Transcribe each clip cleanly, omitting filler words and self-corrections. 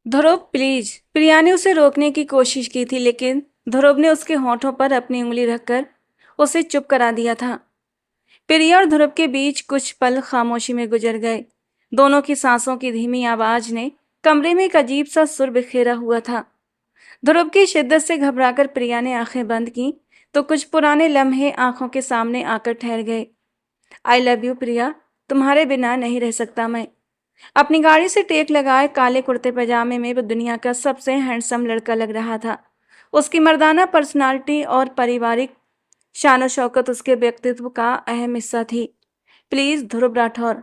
ध्रुव please. प्रिया ने उसे रोकने की कोशिश की थी, लेकिन ध्रुव ने उसके होठों पर अपनी उंगली रखकर उसे चुप करा दिया था। प्रिया और ध्रुव के बीच कुछ पल खामोशी में गुजर गए। दोनों की सांसों की धीमी आवाज ने कमरे में एक अजीब सा सुर बिखेरा हुआ था। ध्रुव की शिद्दत से घबराकर प्रिया ने आंखें बंद की तो कुछ पुराने लम्हे आंखों के सामने आकर ठहर गए। आई लव यू प्रिया, तुम्हारे बिना नहीं रह सकता मैं। अपनी गाड़ी से टेक लगाए काले कुर्ते पजामे में वो दुनिया का सबसे हैंडसम लड़का लग रहा था। उसकी मर्दाना पर्सनालिटी और पारिवारिक शान शौकत उसके व्यक्तित्व का अहम हिस्सा थी। प्लीज ध्रुव राठौर,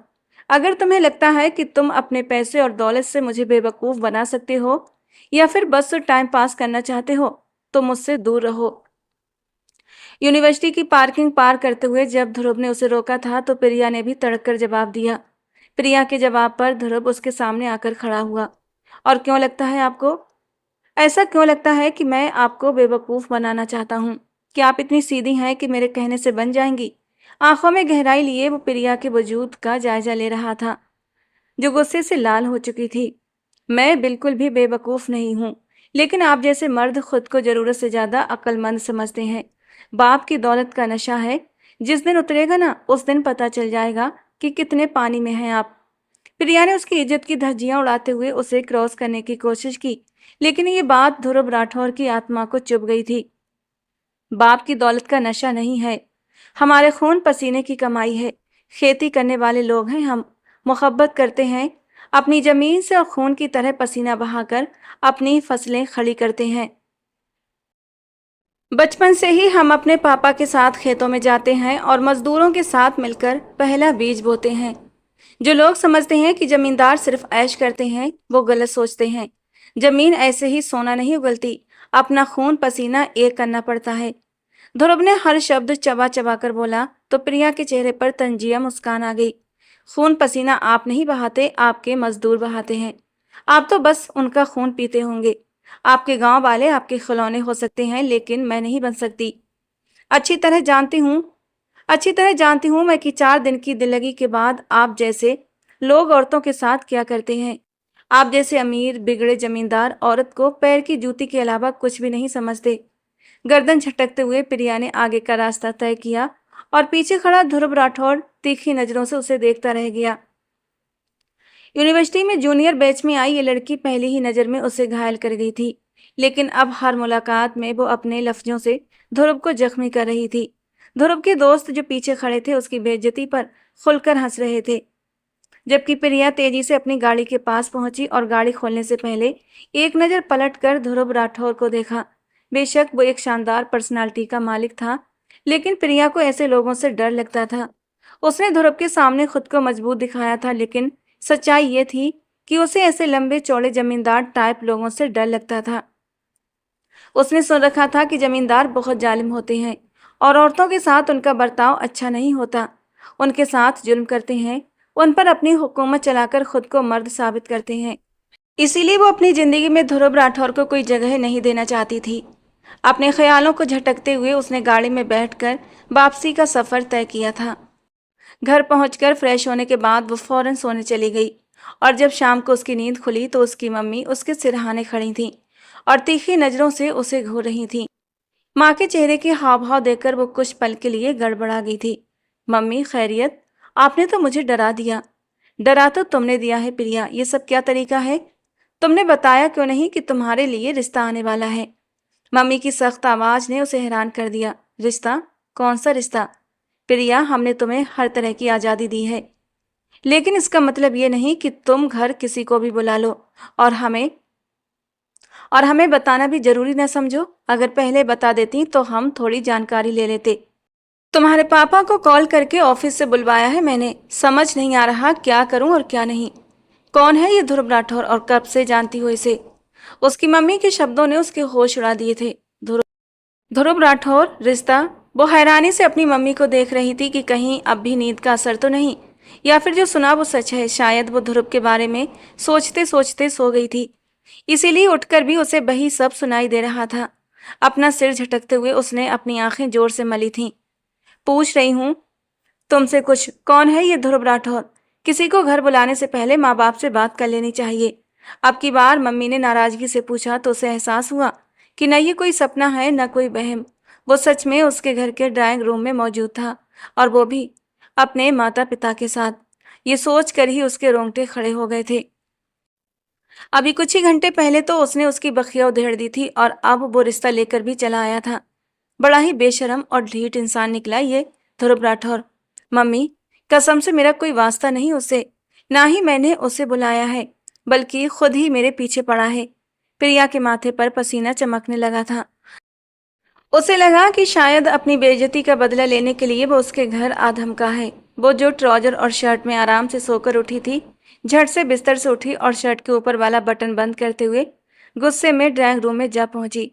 अगर तुम्हें लगता है कि तुम अपने पैसे और दौलत से मुझे बेवकूफ बना सकते हो या फिर बस टाइम पास करना चाहते हो तो मुझसे दूर रहो। यूनिवर्सिटी की पार्किंग पार करते हुए जब ध्रुव ने उसे रोका था तो प्रिया ने भी तड़क कर जवाब दिया। प्रिया के जवाब पर ध्रुव उसके सामने आकर खड़ा हुआ। और क्यों लगता है आपको? ऐसा क्यों लगता है कि मैं आपको बेवकूफ बनाना चाहता हूँ? क्या आप इतनी सीधी हैं कि मेरे कहने से बन जाएंगी? आंखों में गहराई लिए वो प्रिया के वजूद का जायजा ले रहा था, जो गुस्से से लाल हो चुकी थी। मैं बिल्कुल भी बेवकूफ नहीं हूँ, लेकिन आप जैसे मर्द खुद को जरूरत से ज्यादा अक्लमंद समझते हैं। बाप की दौलत का नशा है, जिस दिन उतरेगा ना उस दिन पता चल जाएगा कि कितने पानी में हैं आप। प्रिया ने उसकी इज्जत की धज्जियां उड़ाते हुए उसे क्रॉस करने की कोशिश की, लेकिन ये बात ध्रुव राठौर की आत्मा को चुभ गई थी। बाप की दौलत का नशा नहीं है, हमारे खून पसीने की कमाई है। खेती करने वाले लोग हैं हम, मोहब्बत करते हैं, अपनी जमीन से और खून की तरह पसीना बहाकर अपनी फसलें खड़ी करते हैं। बचपन से ही हम अपने पापा के साथ खेतों में जाते हैं और मजदूरों के साथ मिलकर पहला बीज बोते हैं। जो लोग समझते हैं कि जमींदार सिर्फ ऐश करते हैं वो गलत सोचते हैं। जमीन ऐसे ही सोना नहीं उगलती, अपना खून पसीना एक करना पड़ता है। ध्रुव ने हर शब्द चबा चबा कर बोला तो प्रिया के चेहरे पर तंजिया मुस्कान आ गई। खून पसीना आप नहीं बहाते, आपके मजदूर बहाते हैं। आप तो बस उनका खून पीते होंगे। आपके गांव वाले आपके खिलौने हो सकते हैं, लेकिन मैं नहीं बन सकती। अच्छी तरह जानती हूँ अच्छी तरह जानती हूँ मैं कि 4 दिन की दिल्लगी के बाद आप जैसे लोग औरतों के साथ क्या करते हैं। आप जैसे अमीर बिगड़े जमींदार औरत को पैर की जूती के अलावा कुछ भी नहीं समझते। गर्दन झटकते हुए प्रिया ने आगे का रास्ता तय किया और पीछे खड़ा ध्रुव राठौर तीखी नजरों से उसे देखता रह गया। यूनिवर्सिटी में जूनियर बैच में आई ये लड़की पहली ही नजर में उसे घायल कर गई थी, लेकिन अब हर मुलाकात में वो अपने लफ्जों से ध्रुव को जख्मी कर रही थी। ध्रुव के दोस्त जो पीछे खड़े थे उसकी बेइज्जती पर खुलकर हंस रहे थे, जबकि प्रिया तेजी से अपनी गाड़ी के पास पहुंची और गाड़ी खोलने से पहले एक नजर पलट कर ध्रुव राठौर को देखा। बेशक वो एक शानदार पर्सनालिटी का मालिक था, लेकिन प्रिया को ऐसे लोगों से डर लगता था। उसने ध्रुव के सामने खुद को मजबूत दिखाया था, लेकिन सच्चाई ये थी कि उसे ऐसे लंबे चौड़े जमींदार टाइप लोगों से डर लगता था। उसने सुन रखा था कि जमींदार बहुत जालिम होते हैं और औरतों के साथ उनका बर्ताव अच्छा नहीं होता। उनके साथ जुल्म करते हैं, उन पर अपनी हुकूमत चलाकर खुद को मर्द साबित करते हैं। इसीलिए वो अपनी जिंदगी में ध्रुव राठौर को कोई जगह नहीं देना चाहती थी। अपने ख्यालों को झटकते हुए उसने गाड़ी में बैठकर वापसी का सफर तय किया था। घर पहुंचकर फ्रेश होने के बाद वो फौरन सोने चली गई और जब शाम को उसकी नींद खुली तो उसकी मम्मी उसके सिरहाने खड़ी थीं और तीखी नजरों से उसे घूर रही थीं। माँ के चेहरे के हाव भाव देखकर वो कुछ पल के लिए गड़बड़ा गई थी। मम्मी खैरियत? आपने तो मुझे डरा दिया। डरा तो तुमने दिया है प्रिया, ये सब क्या तरीका है? तुमने बताया क्यों नहीं कि तुम्हारे लिए रिश्ता आने वाला है? मम्मी की सख्त आवाज ने उसे हैरान कर दिया। रिश्ता? कौन सा रिश्ता? प्रिया, हमने तुम्हें हर तरह की आजादी दी है, लेकिन इसका मतलब ये नहीं कि तुम घर किसी को भी बुला लो और हमें बताना भी जरूरी न समझो। अगर पहले बता देती तो हम थोड़ी जानकारी ले लेते। तुम्हारे पापा को कॉल करके ऑफिस से बुलवाया है मैंने। समझ नहीं आ रहा क्या करूं और क्या नहीं। कौन है ये ध्रुव राठौर और कब से जानती हो इसे? उसकी मम्मी के शब्दों ने उसके होश उड़ा दिए थे। ध्रुव ध्रुव राठौर, रिश्ता? वो हैरानी से अपनी मम्मी को देख रही थी कि कहीं अब भी नींद का असर तो नहीं, या फिर जो सुना वो सच है। शायद वो ध्रुव के बारे में सोचते सोचते सो गई थी, इसीलिए उठकर भी उसे वही सब सुनाई दे रहा था। अपना सिर झटकते हुए उसने अपनी आंखें जोर से मली थीं। पूछ रही हूँ तुमसे कुछ। कौन है ये ध्रुव राठौर? किसी को घर बुलाने से पहले माँ बाप से बात कर लेनी चाहिए। अब की बार मम्मी ने नाराजगी से पूछा तो उसे एहसास हुआ कि न ये कोई सपना है न कोई वहम। वो सच में उसके घर के ड्राइंग रूम में मौजूद था, और वो भी अपने माता पिता के साथ। ये सोच कर ही उसके रोंगटे खड़े हो गए थे। अभी कुछ ही घंटे पहले तो उसने उसकी बखिया उधेड़ दी थी, और अब वो रिश्ता लेकर भी चला आया था। बड़ा ही बेशरम और ढीठ इंसान निकला ये ध्रुव राठौर। मम्मी, कसम से मेरा कोई वास्ता नहीं उससे, ना ही मैंने उसे बुलाया है, बल्कि खुद ही मेरे पीछे पड़ा है। प्रिया के माथे पर पसीना चमकने लगा था। उसे लगा कि शायद अपनी बेइज्जती का बदला लेने के लिए वो उसके घर आ धमका है। वो जो ट्राउजर और शर्ट में आराम से सोकर उठी थी, झट से बिस्तर से उठी और शर्ट के ऊपर वाला बटन बंद करते हुए गुस्से में ड्राइंग रूम में जा पहुंची।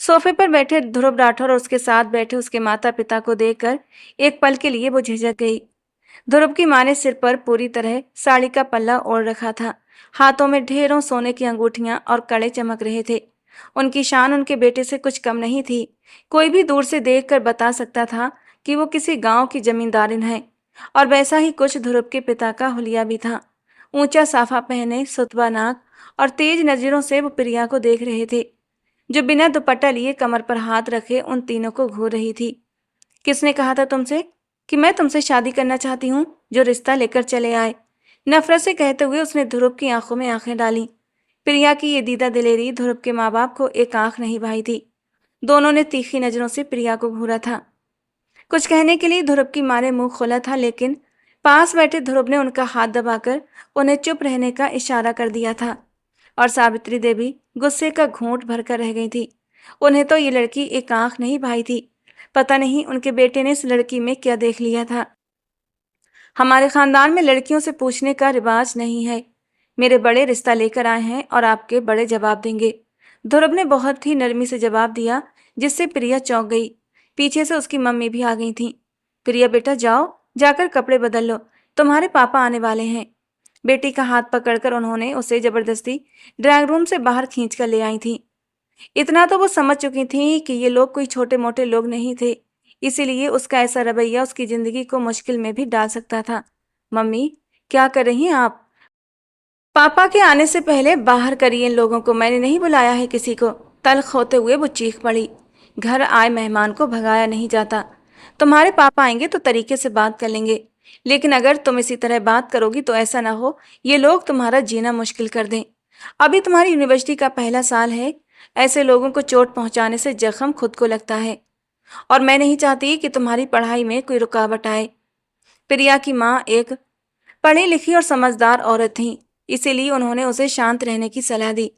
सोफे पर बैठे ध्रुव राठौर और उसके साथ बैठे उसके माता पिता को देखकर एक पल के लिए वो झिझक गई। ध्रुव की माँ ने सिर पर पूरी तरह साड़ी का पल्ला ओढ़ रखा था। हाथों में ढेरों सोने की अंगूठियां और कड़े चमक रहे थे। उनकी शान उनके बेटे से कुछ कम नहीं थी। कोई भी दूर से देखकर बता सकता था कि वो किसी गांव की जमींदारिन है। और वैसा ही कुछ ध्रुव के पिता का हुलिया भी था। ऊंचा साफा पहने, सुतवा नाक और तेज नजरों से वो प्रिया को देख रहे थे, जो बिना दुपट्टा लिए कमर पर हाथ रखे उन तीनों को घूर रही थी। किसने कहा था तुमसे कि मैं तुमसे शादी करना चाहती हूँ, जो रिश्ता लेकर चले आए? नफरत से कहते हुए उसने ध्रुव की आंखों में आंखें डाली। प्रिया की ये दीदा दिलेरी ध्रुव के माँ बाप को एक आंख नहीं भाई थी। दोनों ने तीखी नजरों से प्रिया को घूरा था। कुछ कहने के लिए ध्रुव की माँ ने मुंह खोला था, लेकिन पास बैठे ध्रुव ने उनका हाथ दबाकर उन्हें चुप रहने का इशारा कर दिया था। और सावित्री देवी गुस्से का घूंट भरकर रह गई थी। उन्हें तो ये लड़की एक आंख नहीं भाई थी। पता नहीं उनके बेटे ने इस लड़की में क्या देख लिया था। हमारे खानदान में लड़कियों से पूछने का रिवाज नहीं है। मेरे बड़े रिश्ता लेकर आए हैं और आपके बड़े जवाब देंगे। ध्रुव ने बहुत ही नरमी से जवाब दिया, जिससे प्रिया चौंक गई। पीछे से उसकी मम्मी भी आ गई थी। प्रिया बेटा जाओ, जाकर कपड़े बदल लो, तुम्हारे पापा आने वाले हैं। बेटी का हाथ पकड़कर उन्होंने उसे जबरदस्ती ड्राइंग रूम से बाहर खींच कर ले आई थी। इतना तो वो समझ चुकी थी कि ये लोग कोई छोटे मोटे लोग नहीं थे, इसीलिए उसका ऐसा रवैया उसकी जिंदगी को मुश्किल में भी डाल सकता था। मम्मी, क्या कर रही हैं आप? पापा के आने से पहले बाहर करिए इन लोगों को, मैंने नहीं बुलाया है किसी को। तल्ख होते हुए वो चीख पड़ी। घर आए मेहमान को भगाया नहीं जाता। तुम्हारे पापा आएंगे तो तरीके से बात कर लेंगे, लेकिन अगर तुम इसी तरह बात करोगी तो ऐसा ना हो ये लोग तुम्हारा जीना मुश्किल कर दें। अभी तुम्हारी यूनिवर्सिटी का पहला साल है। ऐसे लोगों को चोट पहुंचाने से जख्म खुद को लगता है, और मैं नहीं चाहती कि तुम्हारी पढ़ाई में कोई रुकावट आए। प्रिया की माँ एक पढ़ी लिखी और समझदार औरत थी, इसीलिए उन्होंने उसे शांत रहने की सलाह दी।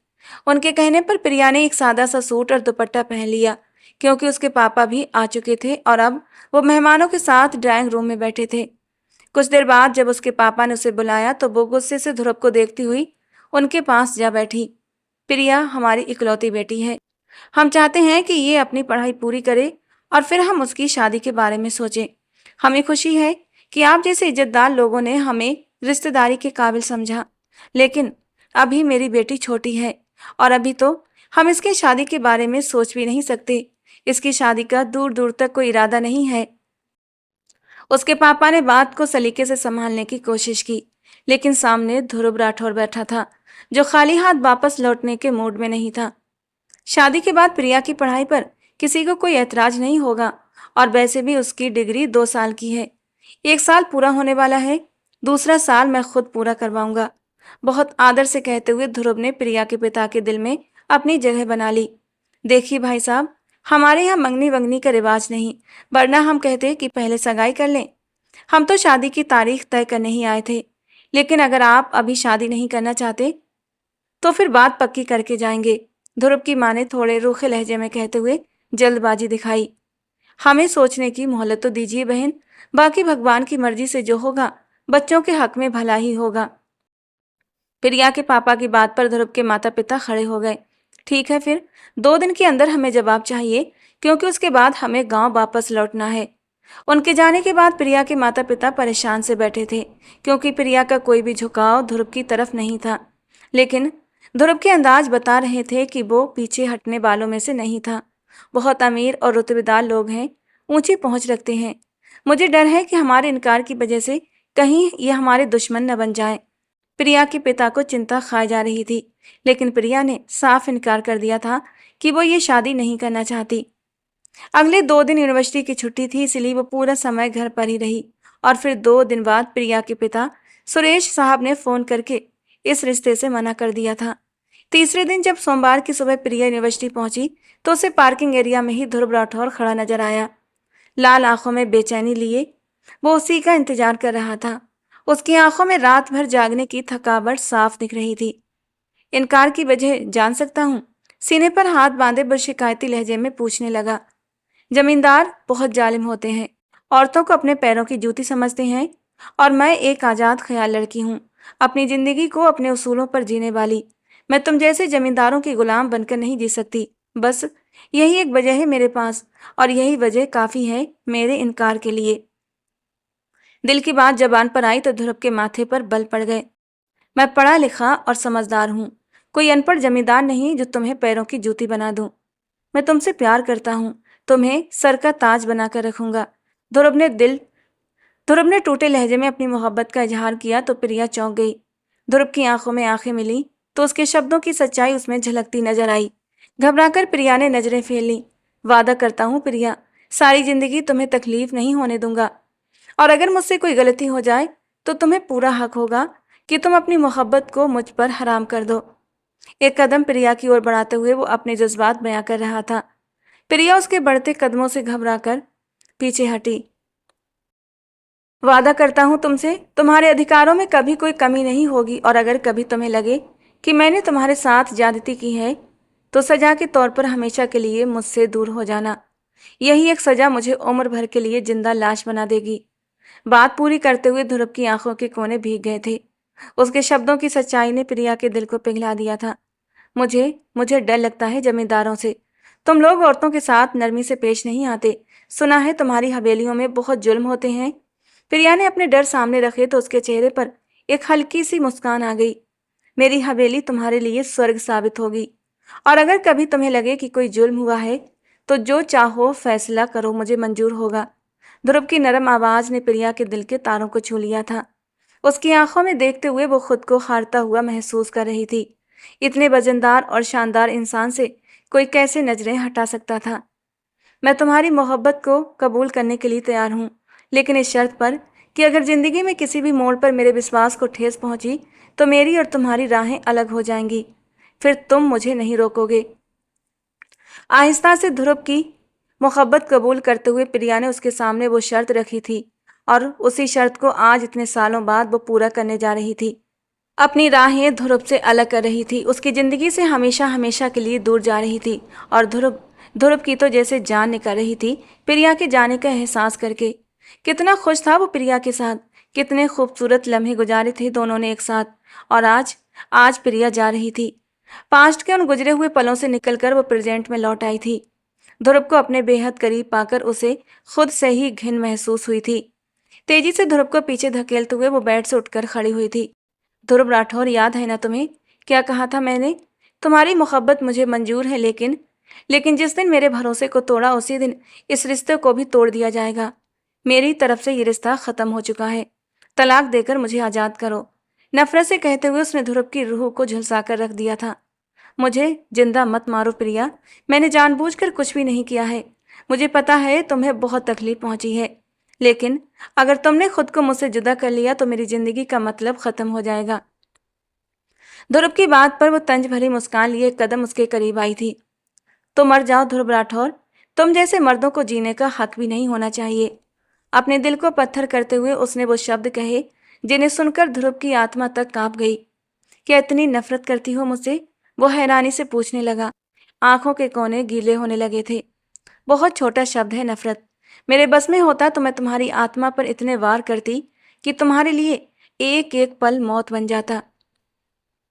उनके कहने पर प्रिया ने एक सादा सा सूट और दुपट्टा पहन लिया, क्योंकि उसके पापा भी आ चुके थे और अब वो मेहमानों के साथ ड्राइंग रूम में बैठे थे। कुछ देर बाद जब उसके पापा ने उसे बुलाया तो वो गुस्से से ध्रुव को देखती हुई उनके पास जा बैठी। प्रिया हमारी इकलौती बेटी है। हम चाहते हैं कि ये अपनी पढ़ाई पूरी करे और फिर हम उसकी शादी के बारे में सोचें। हमें खुशी है कि आप जैसे इज्जतदार लोगों ने हमें रिश्तेदारी के काबिल समझा, लेकिन अभी मेरी बेटी छोटी है और अभी तो हम इसकी शादी के बारे में सोच भी नहीं सकते। इसकी शादी का दूर दूर तक कोई इरादा नहीं है। उसके पापा ने बात को सलीके से संभालने की कोशिश की, लेकिन सामने ध्रुव राठौर बैठा था, जो खाली हाथ वापस लौटने के मूड में नहीं था। शादी के बाद प्रिया की पढ़ाई पर किसी को कोई ऐतराज नहीं होगा, और वैसे भी उसकी डिग्री 2 साल की है। 1 साल पूरा होने वाला है, दूसरा साल मैं खुद पूरा करवाऊंगा। बहुत आदर से कहते हुए ध्रुव ने प्रिया के पिता के दिल में अपनी जगह बना ली। देखिए भाई साहब, हमारे यहाँ मंगनी वंगनी का रिवाज नहीं, वरना हम कहते कि पहले सगाई कर लें। हम तो शादी की तारीख तय करने ही आए थे, लेकिन अगर आप अभी शादी नहीं करना चाहते तो फिर बात पक्की करके जाएंगे। ध्रुव की माँ ने थोड़े रूखे लहजे में कहते हुए जल्दबाजी दिखाई। हमें सोचने की मोहलत तो दीजिए बहन, बाकी भगवान की मर्जी से जो होगा बच्चों के हक में भला ही होगा। प्रिया के पापा की बात पर ध्रुव के माता पिता खड़े हो गए। ठीक है, फिर 2 दिन के अंदर हमें जवाब चाहिए, क्योंकि उसके बाद हमें गांव वापस लौटना है। उनके जाने के बाद प्रिया के माता पिता परेशान से बैठे थे, क्योंकि प्रिया का कोई भी झुकाव ध्रुव की तरफ नहीं था। लेकिन ध्रुव के अंदाज बता रहे थे कि वो पीछे हटने वालों में से नहीं था। बहुत अमीर और रुतबेदार लोग हैं, ऊंची पहुंच रखते हैं। मुझे डर है कि हमारे इनकार की वजह से कहीं ये हमारे दुश्मन न बन जाएं। प्रिया के पिता को चिंता खाई जा रही थी, लेकिन प्रिया ने साफ इनकार कर दिया था कि वो ये शादी नहीं करना चाहती। अगले 2 दिन यूनिवर्सिटी की छुट्टी थी, इसलिए वो पूरा समय घर पर ही रही। और फिर 2 दिन बाद प्रिया के पिता सुरेश साहब ने फोन करके इस रिश्ते से मना कर दिया था। तीसरे दिन जब सोमवार की सुबह प्रिया यूनिवर्सिटी पहुंची तो उसे पार्किंग एरिया में ही ध्रुव राठौर खड़ा नजर आया। लाल आंखों में बेचैनी लिए वो उसी का इंतजार कर रहा था। उसकी आंखों में रात भर जागने की थकावट साफ दिख रही थी। इनकार की वजह जान सकता हूँ? सीने पर हाथ बांधे वो शिकायती लहजे में पूछने लगा। जमींदार बहुत जालिम होते हैं, औरतों को अपने पैरों की जूती समझते हैं, और मैं एक आजाद ख्याल लड़की हूँ, अपनी जिंदगी को अपने उसूलों पर जीने वाली। मैं तुम जैसे जमींदारों की गुलाम बनकर नहीं जी सकती। बस यही एक वजह है मेरे पास, और यही वजह काफी है मेरे इनकार के लिए। दिल की बात जबान पर आई तो ध्रुव के माथे पर बल पड़ गए। मैं पढ़ा लिखा और समझदार हूँ, कोई अनपढ़ जमींदार नहीं जो तुम्हें पैरों की जूती बना दूं। मैं तुमसे प्यार करता हूँ, तुम्हें सर का ताज बनाकर रखूंगा। ध्रुव ने दिल ध्रुव ने टूटे लहजे में अपनी मोहब्बत का इजहार किया तो प्रिया चौंक गई। ध्रुव की आंखों में आंखें मिली तो उसके शब्दों की सच्चाई उसमें झलकती नजर आई। घबराकर प्रिया ने नजरें फेर ली। वादा करता हूँ प्रिया, सारी जिंदगी तुम्हें तकलीफ नहीं होने दूंगा, और अगर मुझसे कोई गलती हो जाए तो तुम्हें पूरा हक होगा कि तुम अपनी मोहब्बत को मुझ पर हराम कर दो। एक कदम प्रिया की ओर बढ़ाते हुए वो अपने जज्बात बयां कर रहा था। प्रिया उसके बढ़ते कदमों से घबराकर पीछे हटी। वादा करता हूं तुमसे, तुम्हारे अधिकारों में कभी कोई कमी नहीं होगी, और अगर कभी तुम्हें लगे कि मैंने तुम्हारे साथ ज्यादती की है तो सजा के तौर पर हमेशा के लिए मुझसे दूर हो जाना। यही एक सजा मुझे उम्र भर के लिए जिंदा लाश बना देगी। बात पूरी करते हुए ध्रुव की आंखों के कोने भीग गए थे। उसके शब्दों की सच्चाई ने प्रिया के दिल को पिघला दिया था। मुझे मुझे डर लगता है जमींदारों से। तुम लोग औरतों के साथ नरमी से पेश नहीं आते। सुना है तुम्हारी हवेलियों में बहुत जुल्म होते हैं। प्रिया ने अपने डर सामने रखे तो उसके चेहरे पर एक हल्की सी मुस्कान आ गई। मेरी हवेली तुम्हारे लिए स्वर्ग साबित होगी, और अगर कभी तुम्हें लगे कि कोई जुल्म हुआ है तो जो चाहो फैसला करो, मुझे मंजूर होगा। ध्रुव की नरम आवाज ने प्रिया के दिल के तारों को छू लिया था। उसकी आंखों में देखते हुए वो खुद को हारता हुआ महसूस कर रही थी। इतने वजनदार और शानदार इंसान से कोई कैसे नजरें हटा सकता था। मैं तुम्हारी मोहब्बत को कबूल करने के लिए तैयार हूँ, लेकिन इस शर्त पर कि अगर जिंदगी में किसी भी मोड़ पर मेरे विश्वास को ठेस पहुंची तो मेरी और तुम्हारी राहें अलग हो जाएंगी। फिर तुम मुझे नहीं रोकोगे। आहिस्ता से ध्रुव की मोहब्बत कबूल करते हुए प्रिया ने उसके सामने वो शर्त रखी थी, और उसी शर्त को आज इतने सालों बाद वो पूरा करने जा रही थी। अपनी राहें ध्रुव से अलग कर रही थी, उसकी जिंदगी से हमेशा हमेशा के लिए दूर जा रही थी। और ध्रुव ध्रुव की तो जैसे जान निकल रही थी प्रिया के जाने का एहसास करके। कितना खुश था वो प्रिया के साथ, कितने खूबसूरत लम्हे गुजारे थे दोनों ने एक साथ। और आज आज प्रिया जा रही थी। पास्ट के उन गुजरे हुए पलों से निकलकर वो प्रेजेंट में लौट आई थी। ध्रुव को अपने बेहद करीब पाकर उसे खुद से ही घिन महसूस हुई थी। तेजी से ध्रुव को पीछे धकेलते हुए वो बेड से उठकर खड़ी हुई थी। ध्रुव राठौर, याद है ना तुम्हें? क्या कहा था मैंने? तुम्हारी मोहब्बत मुझे मंजूर है, लेकिन जिस दिन मेरे भरोसे को तोड़ा उसी दिन इस रिश्ते को भी तोड़ दिया जाएगा। मेरी तरफ से ये रिश्ता खत्म हो चुका है। तलाक देकर मुझे आजाद करो। नफरत से कहते हुए उसने ध्रुव की रूह को झुलसा कर रख दिया था। मुझे जिंदा मत मारो प्रिया, मैंने जानबूझकर कुछ भी नहीं किया है। मुझे पता है तुम्हें बहुत तकलीफ पहुंची है, लेकिन अगर तुमने खुद को मुझसे जुदा कर लिया तो मेरी जिंदगी का मतलब खत्म हो जाएगा। ध्रुव की बात पर वो तंज भरी मुस्कान लिए एक कदम उसके करीब आई थी। तो मर जाओ ध्रुव राठौर, तुम जैसे मर्दों को जीने का हक भी नहीं होना चाहिए। अपने दिल को पत्थर करते हुए उसने वो शब्द कहे जिन्हें सुनकर ध्रुव की आत्मा तक कांप गई। क्या इतनी नफरत करती हो मुझसे? वो हैरानी से पूछने लगा। आंखों के कोने गीले होने लगे थे। बहुत छोटा शब्द है नफरत। मेरे बस में होता तो मैं तुम्हारी आत्मा पर इतने वार करती कि तुम्हारे लिए एक एक पल मौत बन जाता।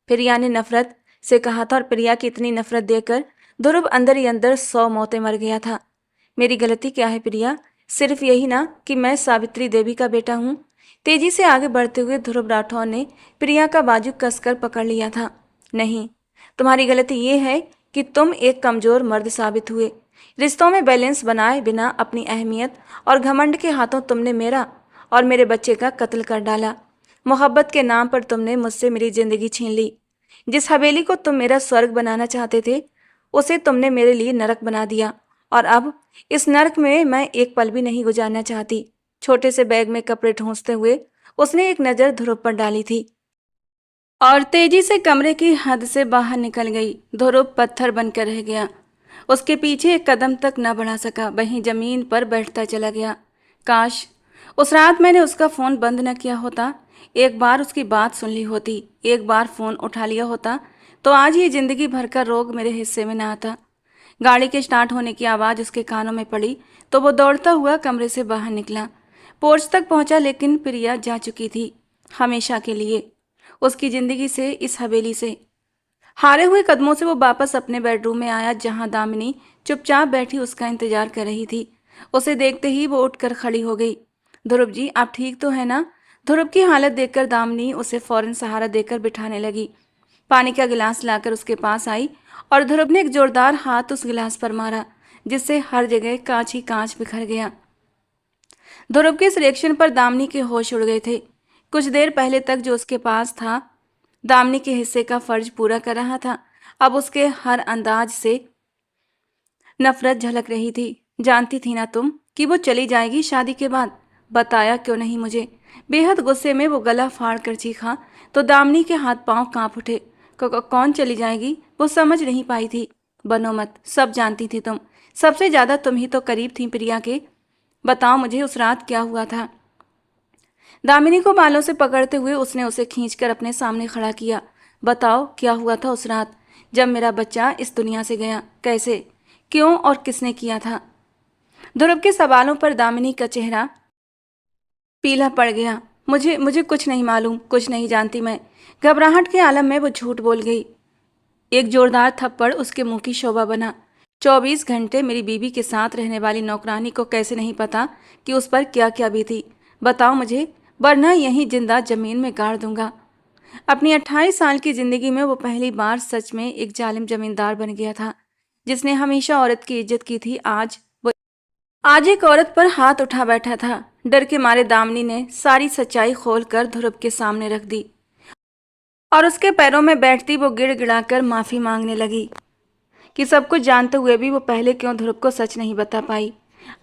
प्रिया ने नफरत से कहा था, और प्रिया की इतनी नफरत देकर ध्रुव अंदर ही अंदर 100 मौतें मर गया था। मेरी गलती क्या है प्रिया? सिर्फ यही ना कि मैं सावित्री देवी का बेटा हूँ। तेजी से आगे बढ़ते हुए ध्रुव राठौर ने प्रिया का बाजू कसकर पकड़ लिया था। नहीं, तुम्हारी गलती ये है कि तुम एक कमजोर मर्द साबित हुए। रिश्तों में बैलेंस बनाए बिना अपनी अहमियत और घमंड के हाथों तुमने मेरा और मेरे बच्चे का कत्ल कर डाला। मोहब्बत के नाम पर तुमने मुझसे मेरी जिंदगी छीन ली। जिस हवेली को तुम मेरा स्वर्ग बनाना चाहते थे, उसे तुमने मेरे लिए नरक बना दिया। और अब इस नरक में मैं एक पल भी नहीं गुजारना चाहती। छोटे से बैग में कपड़े ठूंसते हुए उसने एक नज़र ध्रुव पर डाली थी और तेजी से कमरे की हद से बाहर निकल गई। ध्रुव पत्थर बनकर रह गया। उसके पीछे एक कदम तक न बढ़ा सका, वहीं जमीन पर बैठता चला गया। काश उस रात मैंने उसका फ़ोन बंद न किया होता, एक बार उसकी बात सुन ली होती, एक बार फ़ोन उठा लिया होता, तो आज ये ज़िंदगी भर का रोग मेरे हिस्से में न आता। गाड़ी के स्टार्ट होने की आवाज़ उसके कानों में पड़ी तो वो दौड़ता हुआ कमरे से बाहर निकला। पोर्च तक पहुंचा, लेकिन प्रिया जा चुकी थी, हमेशा के लिए, उसकी ज़िंदगी से, इस हवेली से। हारे हुए कदमों से वो वापस अपने बेडरूम में आया, जहां दामिनी चुपचाप बैठी उसका इंतजार कर रही थी। उसे देखते ही वो उठकर खड़ी हो गई। ध्रुव जी, आप ठीक तो है ना? ध्रुव की हालत देखकर दामिनी उसे फौरन सहारा देकर बिठाने लगी। पानी का गिलास लाकर उसके पास आई और ध्रुव ने एक जोरदार हाथ उस गिलास पर मारा, जिससे हर जगह कांच ही कांच बिखर गया। ध्रुव के इस रिएक्शन पर दामिनी के होश उड़ गए थे। कुछ देर पहले तक जो उसके पास था, दामिनी के हिस्से का फर्ज पूरा कर रहा था, अब उसके हर अंदाज से नफरत झलक रही थी। जानती थी ना तुम कि वो चली जाएगी शादी के बाद? बताया क्यों नहीं मुझे? बेहद गुस्से में वो गला फाड़ कर चीखा तो दामिनी के हाथ पांव कांप उठे। कौन चली जाएगी? वो समझ नहीं पाई थी। बनो मत, सब जानती थी तुम। सबसे ज्यादा तुम ही तो करीब थी प्रिया के। बताओ मुझे, उस रात क्या हुआ था? दामिनी को बालों से पकड़ते हुए उसने उसे खींचकर अपने सामने खड़ा किया। बताओ क्या हुआ था उस रात, जब मेरा बच्चा इस दुनिया से गया? कैसे, क्यों और किसने किया था? ध्रुव के सवालों पर दामिनी का चेहरा पीला पड़ गया। मुझे मुझे कुछ नहीं मालूम, कुछ नहीं जानती मैं। घबराहट के आलम में वो झूठ बोल गई। एक जोरदार थप्पड़ उसके मुंह की शोभा बना। 24 घंटे मेरी बीवी के साथ रहने वाली नौकरानी को कैसे नहीं पता कि उस पर क्या क्या बीती? बताओ मुझे, वरना यहीं जिंदा जमीन में गाड़ दूंगा। अपनी 28 साल की जिंदगी में वो पहली बार सच में एक जालिम जमींदार बन गया था, जिसने हमेशा औरत की इज्जत की थी। आज एक औरत पर हाथ उठा बैठा था। डर के मारे दामिनी ने सारी सच्चाई खोलकर ध्रुव के सामने रख दी और उसके पैरों में बैठती वो गिड़गिड़ाकर माफी मांगने लगी कि सब कुछ जानते हुए भी वो पहले क्यों ध्रुव को सच नहीं बता पाई।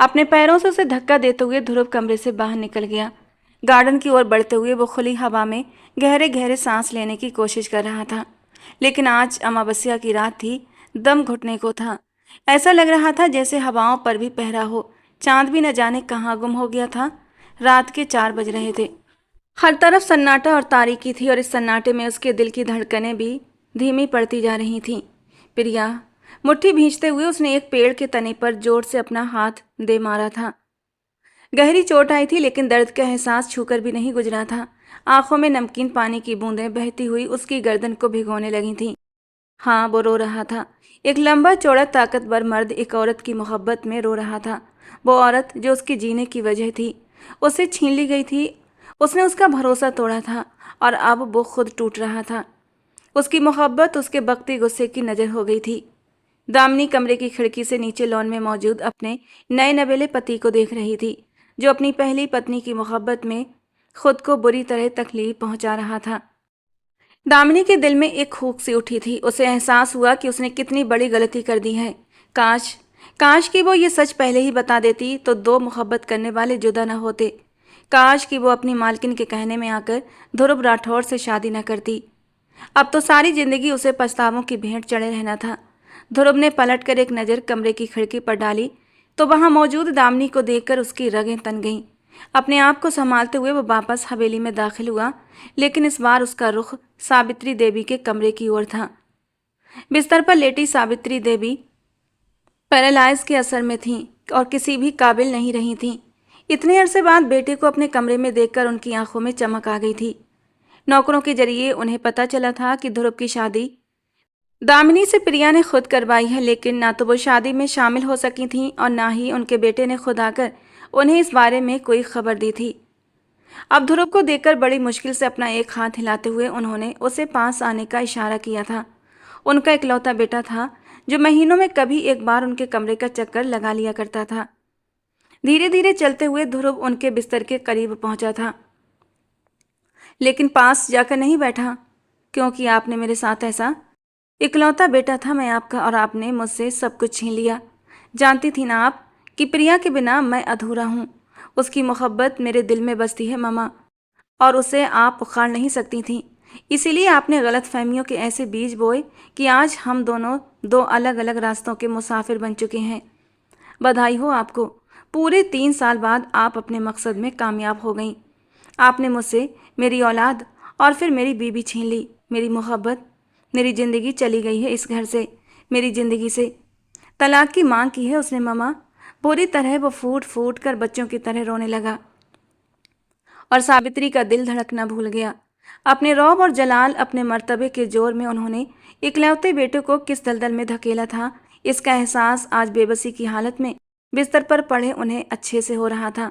अपने पैरों से उसे धक्का देते हुए ध्रुव कमरे से बाहर निकल गया। गार्डन की ओर बढ़ते हुए वो खुली हवा में गहरे गहरे सांस लेने की कोशिश कर रहा था। लेकिन आज अमावस्या की रात थी, दम घुटने को था। ऐसा लग रहा था जैसे हवाओं पर भी पहरा हो। चांद भी न जाने कहाँ गुम हो गया था। रात के 4 बज रहे थे। हर तरफ सन्नाटा और तारीकी थी और इस सन्नाटे में उसके दिल की धड़कनें भी धीमी पड़ती जा रही थीं। प्रिया, मुट्ठी भींचते हुए उसने एक पेड़ के तने पर जोर से अपना हाथ दे मारा था। गहरी चोट आई थी, लेकिन दर्द का एहसास छूकर भी नहीं गुजरा था। आंखों में नमकीन पानी की बूंदें बहती हुई उसकी गर्दन को भिगोने लगी थीं। हाँ, वो रो रहा था। एक लंबा चौड़ा ताकतवर मर्द एक औरत की मोहब्बत में रो रहा था। वो औरत जो उसके जीने की वजह थी, उससे छीन ली गई थी। उसने उसका भरोसा तोड़ा था और अब वो खुद टूट रहा था। उसकी मोहब्बत उसके बकते गुस्से की नज़र हो गई थी। दामिनी कमरे की खिड़की से नीचे लॉन में मौजूद अपने नए नवेले पति को देख रही थी, जो अपनी पहली पत्नी की मोहब्बत में खुद को बुरी तरह तकलीफ पहुंचा रहा था। दामिनी के दिल में एक खूक सी उठी थी। उसे एहसास हुआ कि उसने कितनी बड़ी गलती कर दी है। काश काश कि वो ये सच पहले ही बता देती तो दो मोहब्बत करने वाले जुदा न होते। काश कि वो अपनी मालकिन के कहने में आकर ध्रुव राठौर से शादी न करती। अब तो सारी जिंदगी उसे पछतावों की भेंट चढ़े रहना था। ध्रुव ने पलटकर एक नज़र कमरे की खिड़की पर डाली तो वहां मौजूद दामिनी को देखकर उसकी रगें तन गईं। अपने आप को संभालते हुए वो वापस हवेली में दाखिल हुआ, लेकिन इस बार उसका रुख सावित्री देवी के कमरे की ओर था। बिस्तर पर लेटी सावित्री देवी पैरालाइज के असर में थीं और किसी भी काबिल नहीं रही थीं। इतने अरसे बाद बेटे को अपने कमरे में देखकर उनकी आंखों में चमक आ गई थी। नौकरों के जरिए उन्हें पता चला था कि ध्रुव की शादी दामिनी से प्रिया ने खुद करवाई है, लेकिन ना तो वो शादी में शामिल हो सकी थीं और ना ही उनके बेटे ने खुद आकर उन्हें इस बारे में कोई खबर दी थी। अब ध्रुव को देखकर बड़ी मुश्किल से अपना एक हाथ हिलाते हुए उन्होंने उसे पास आने का इशारा किया था। उनका इकलौता बेटा था, जो महीनों में कभी एक बार उनके कमरे का चक्कर लगा लिया करता था। धीरे धीरे चलते हुए ध्रुव उनके बिस्तर के करीब पहुंचा था। लेकिन पास जाकर नहीं बैठा, क्योंकि आपने मेरे साथ ऐसा। इकलौता बेटा था मैं आपका और आपने मुझसे सब कुछ छीन लिया। जानती थी ना आप कि प्रिया के बिना मैं अधूरा हूँ। उसकी मोहब्बत मेरे दिल में बसती है मामा, और उसे आप उखाड़ नहीं सकती थीं। इसीलिए आपने गलत फहमियों के ऐसे बीज बोए कि आज हम दोनों दो अलग अलग रास्तों के मुसाफिर बन चुके हैं। बधाई हो आपको। पूरे 3 साल बाद आप अपने मकसद में कामयाब हो गईं। आपने मुझसे मेरी औलाद और फिर मेरी बीबी छीन ली, मेरी मोहब्बत। मेरी ज़िंदगी चली गई है इस घर से, मेरी ज़िंदगी से। तलाक की मांग की है उसने मामा। बुरी तरह वो फूट फूट कर बच्चों की तरह रोने लगा और सावित्री का दिल धड़कना भूल गया। अपने रौब और जलाल, अपने मर्तबे के जोर में उन्होंने इकलौते बेटे को किस दलदल में धकेला था, इसका एहसास आज बेबसी की हालत में बिस्तर पर पड़े उन्हें अच्छे से हो रहा था।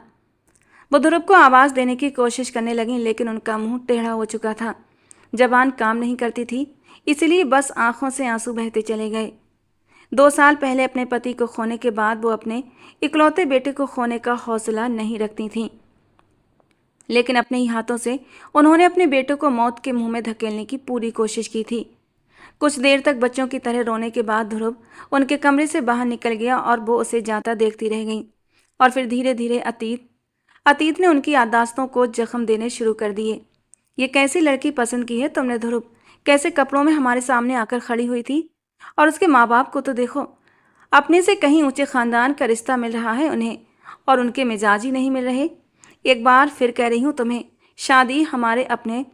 वो ध्रुव को आवाज़ देने की कोशिश करने लगीं, लेकिन उनका मुंह टेढ़ा हो चुका था। जबान काम नहीं करती थी, इसलिए बस आंखों से आंसू बहते चले गए। 2 साल पहले अपने पति को खोने के बाद वो अपने इकलौते बेटे को खोने का हौसला नहीं रखती थीं, लेकिन अपने ही हाथों से उन्होंने अपने बेटे को मौत के मुंह में धकेलने की पूरी कोशिश की थी। कुछ देर तक बच्चों की तरह रोने के बाद ध्रुव उनके कमरे से बाहर निकल गया और वो उसे जाता देखती रह गई। और फिर धीरे धीरे अतीत ने उनकी याददाश्तों को जख्म देने शुरू कर दिए। ये कैसी लड़की पसंद की है तुमने ध्रुव? कैसे कपड़ों में हमारे सामने आकर खड़ी हुई थी? और उसके माँ बाप को तो देखो, अपने से कहीं ऊंचे खानदान का रिश्ता मिल रहा है उन्हें, और उनके मिजाज ही नहीं मिल रहे। एक बार फिर कह रही हूँ तुम्हें, शादी हमारे अपने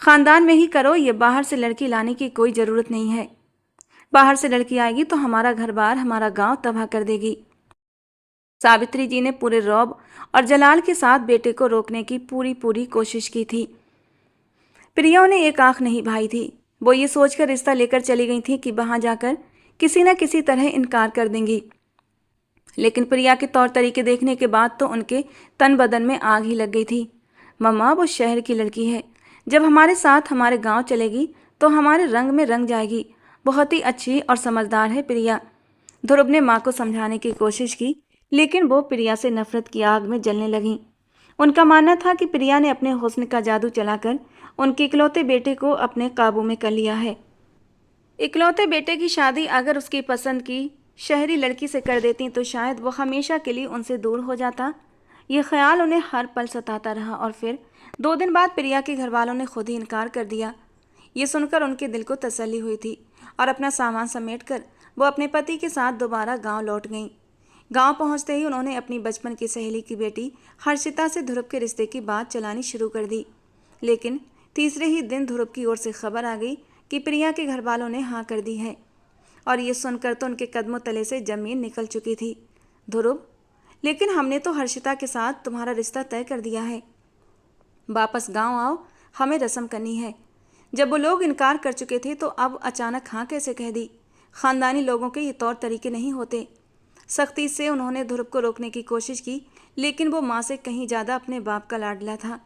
खानदान में ही करो। ये बाहर से लड़की लाने की कोई ज़रूरत नहीं है। बाहर से लड़की आएगी तो हमारा घर बार, हमारा गांव तबाह कर देगी। सावित्री जी ने पूरे रौब और जलाल के साथ बेटे को रोकने की पूरी कोशिश की थी। प्रिया ने एक आंख नहीं भाई थी। वो ये सोचकर रिश्ता लेकर चली गई थी कि वहां जाकर किसी न किसी तरह इनकार कर देंगी, लेकिन प्रिया के तौर तरीके देखने के बाद तो उनके तन बदन में आग ही लग गई थी। मम्मा, वो शहर की लड़की है, जब हमारे साथ हमारे गांव चलेगी तो हमारे रंग में रंग जाएगी। बहुत ही अच्छी और समझदार है प्रिया। ध्रुव ने माँ को समझाने की कोशिश की, लेकिन वो प्रिया से नफरत की आग में जलने लगीं। उनका मानना था कि प्रिया ने अपने हुस्न का जादू चलाकर उनके इकलौते बेटे को अपने काबू में कर लिया है। इकलौते बेटे की शादी अगर उसकी पसंद की शहरी लड़की से कर देती तो शायद वो हमेशा के लिए उनसे दूर हो जाता। ये ख्याल उन्हें हर पल सताता रहा और फिर 2 दिन बाद प्रिया के घर वालों ने खुद ही इनकार कर दिया। ये सुनकर उनके दिल को तसल्ली हुई थी और अपना सामान समेटकर वो अपने पति के साथ दोबारा गांव लौट गईं। गांव पहुंचते ही उन्होंने अपनी बचपन की सहेली की बेटी हर्षिता से ध्रुव के रिश्ते की बात चलानी शुरू कर दी। लेकिन तीसरे ही दिन ध्रुव की ओर से खबर आ गई कि प्रिया के घर वालों ने हाँ कर दी है, और ये सुनकर तो उनके कदमों तले से जमीन निकल चुकी थी। ध्रुव, लेकिन हमने तो हर्षिता के साथ तुम्हारा रिश्ता तय कर दिया है। वापस गांव आओ, हमें रस्म करनी है। जब वो लोग इनकार कर चुके थे तो अब अचानक हाँ कैसे कह दी? खानदानी लोगों के ये तौर तरीके नहीं होते। सख्ती से उन्होंने ध्रुव को रोकने की कोशिश की, लेकिन वो माँ से कहीं ज़्यादा अपने बाप का लाडला था।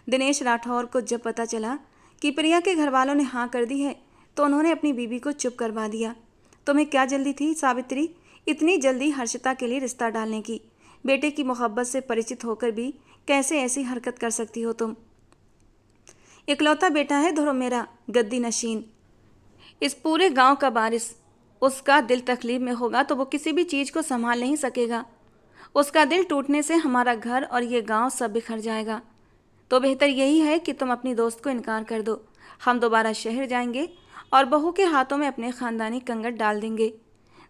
दिनेश राठौर को जब पता चला कि प्रिया के घर वालों ने हाँ कर दी है तो उन्होंने अपनी बीबी को चुप करवा दिया। तुम्हें क्या जल्दी थी सावित्री, इतनी जल्दी हर्षिता के लिए रिश्ता डालने की? बेटे की मोहब्बत से परिचित होकर भी कैसे ऐसी हरकत कर सकती हो तुम? इकलौता बेटा है ध्रुव मेरा, गद्दी नशीन, इस पूरे गांव का बारिश। उसका दिल तकलीफ में होगा तो वो किसी भी चीज़ को संभाल नहीं सकेगा। उसका दिल टूटने से हमारा घर और ये गांव सब बिखर जाएगा। तो बेहतर यही है कि तुम अपनी दोस्त को इनकार कर दो। हम दोबारा शहर जाएंगे और बहू के हाथों में अपने खानदानी कंगन डाल देंगे।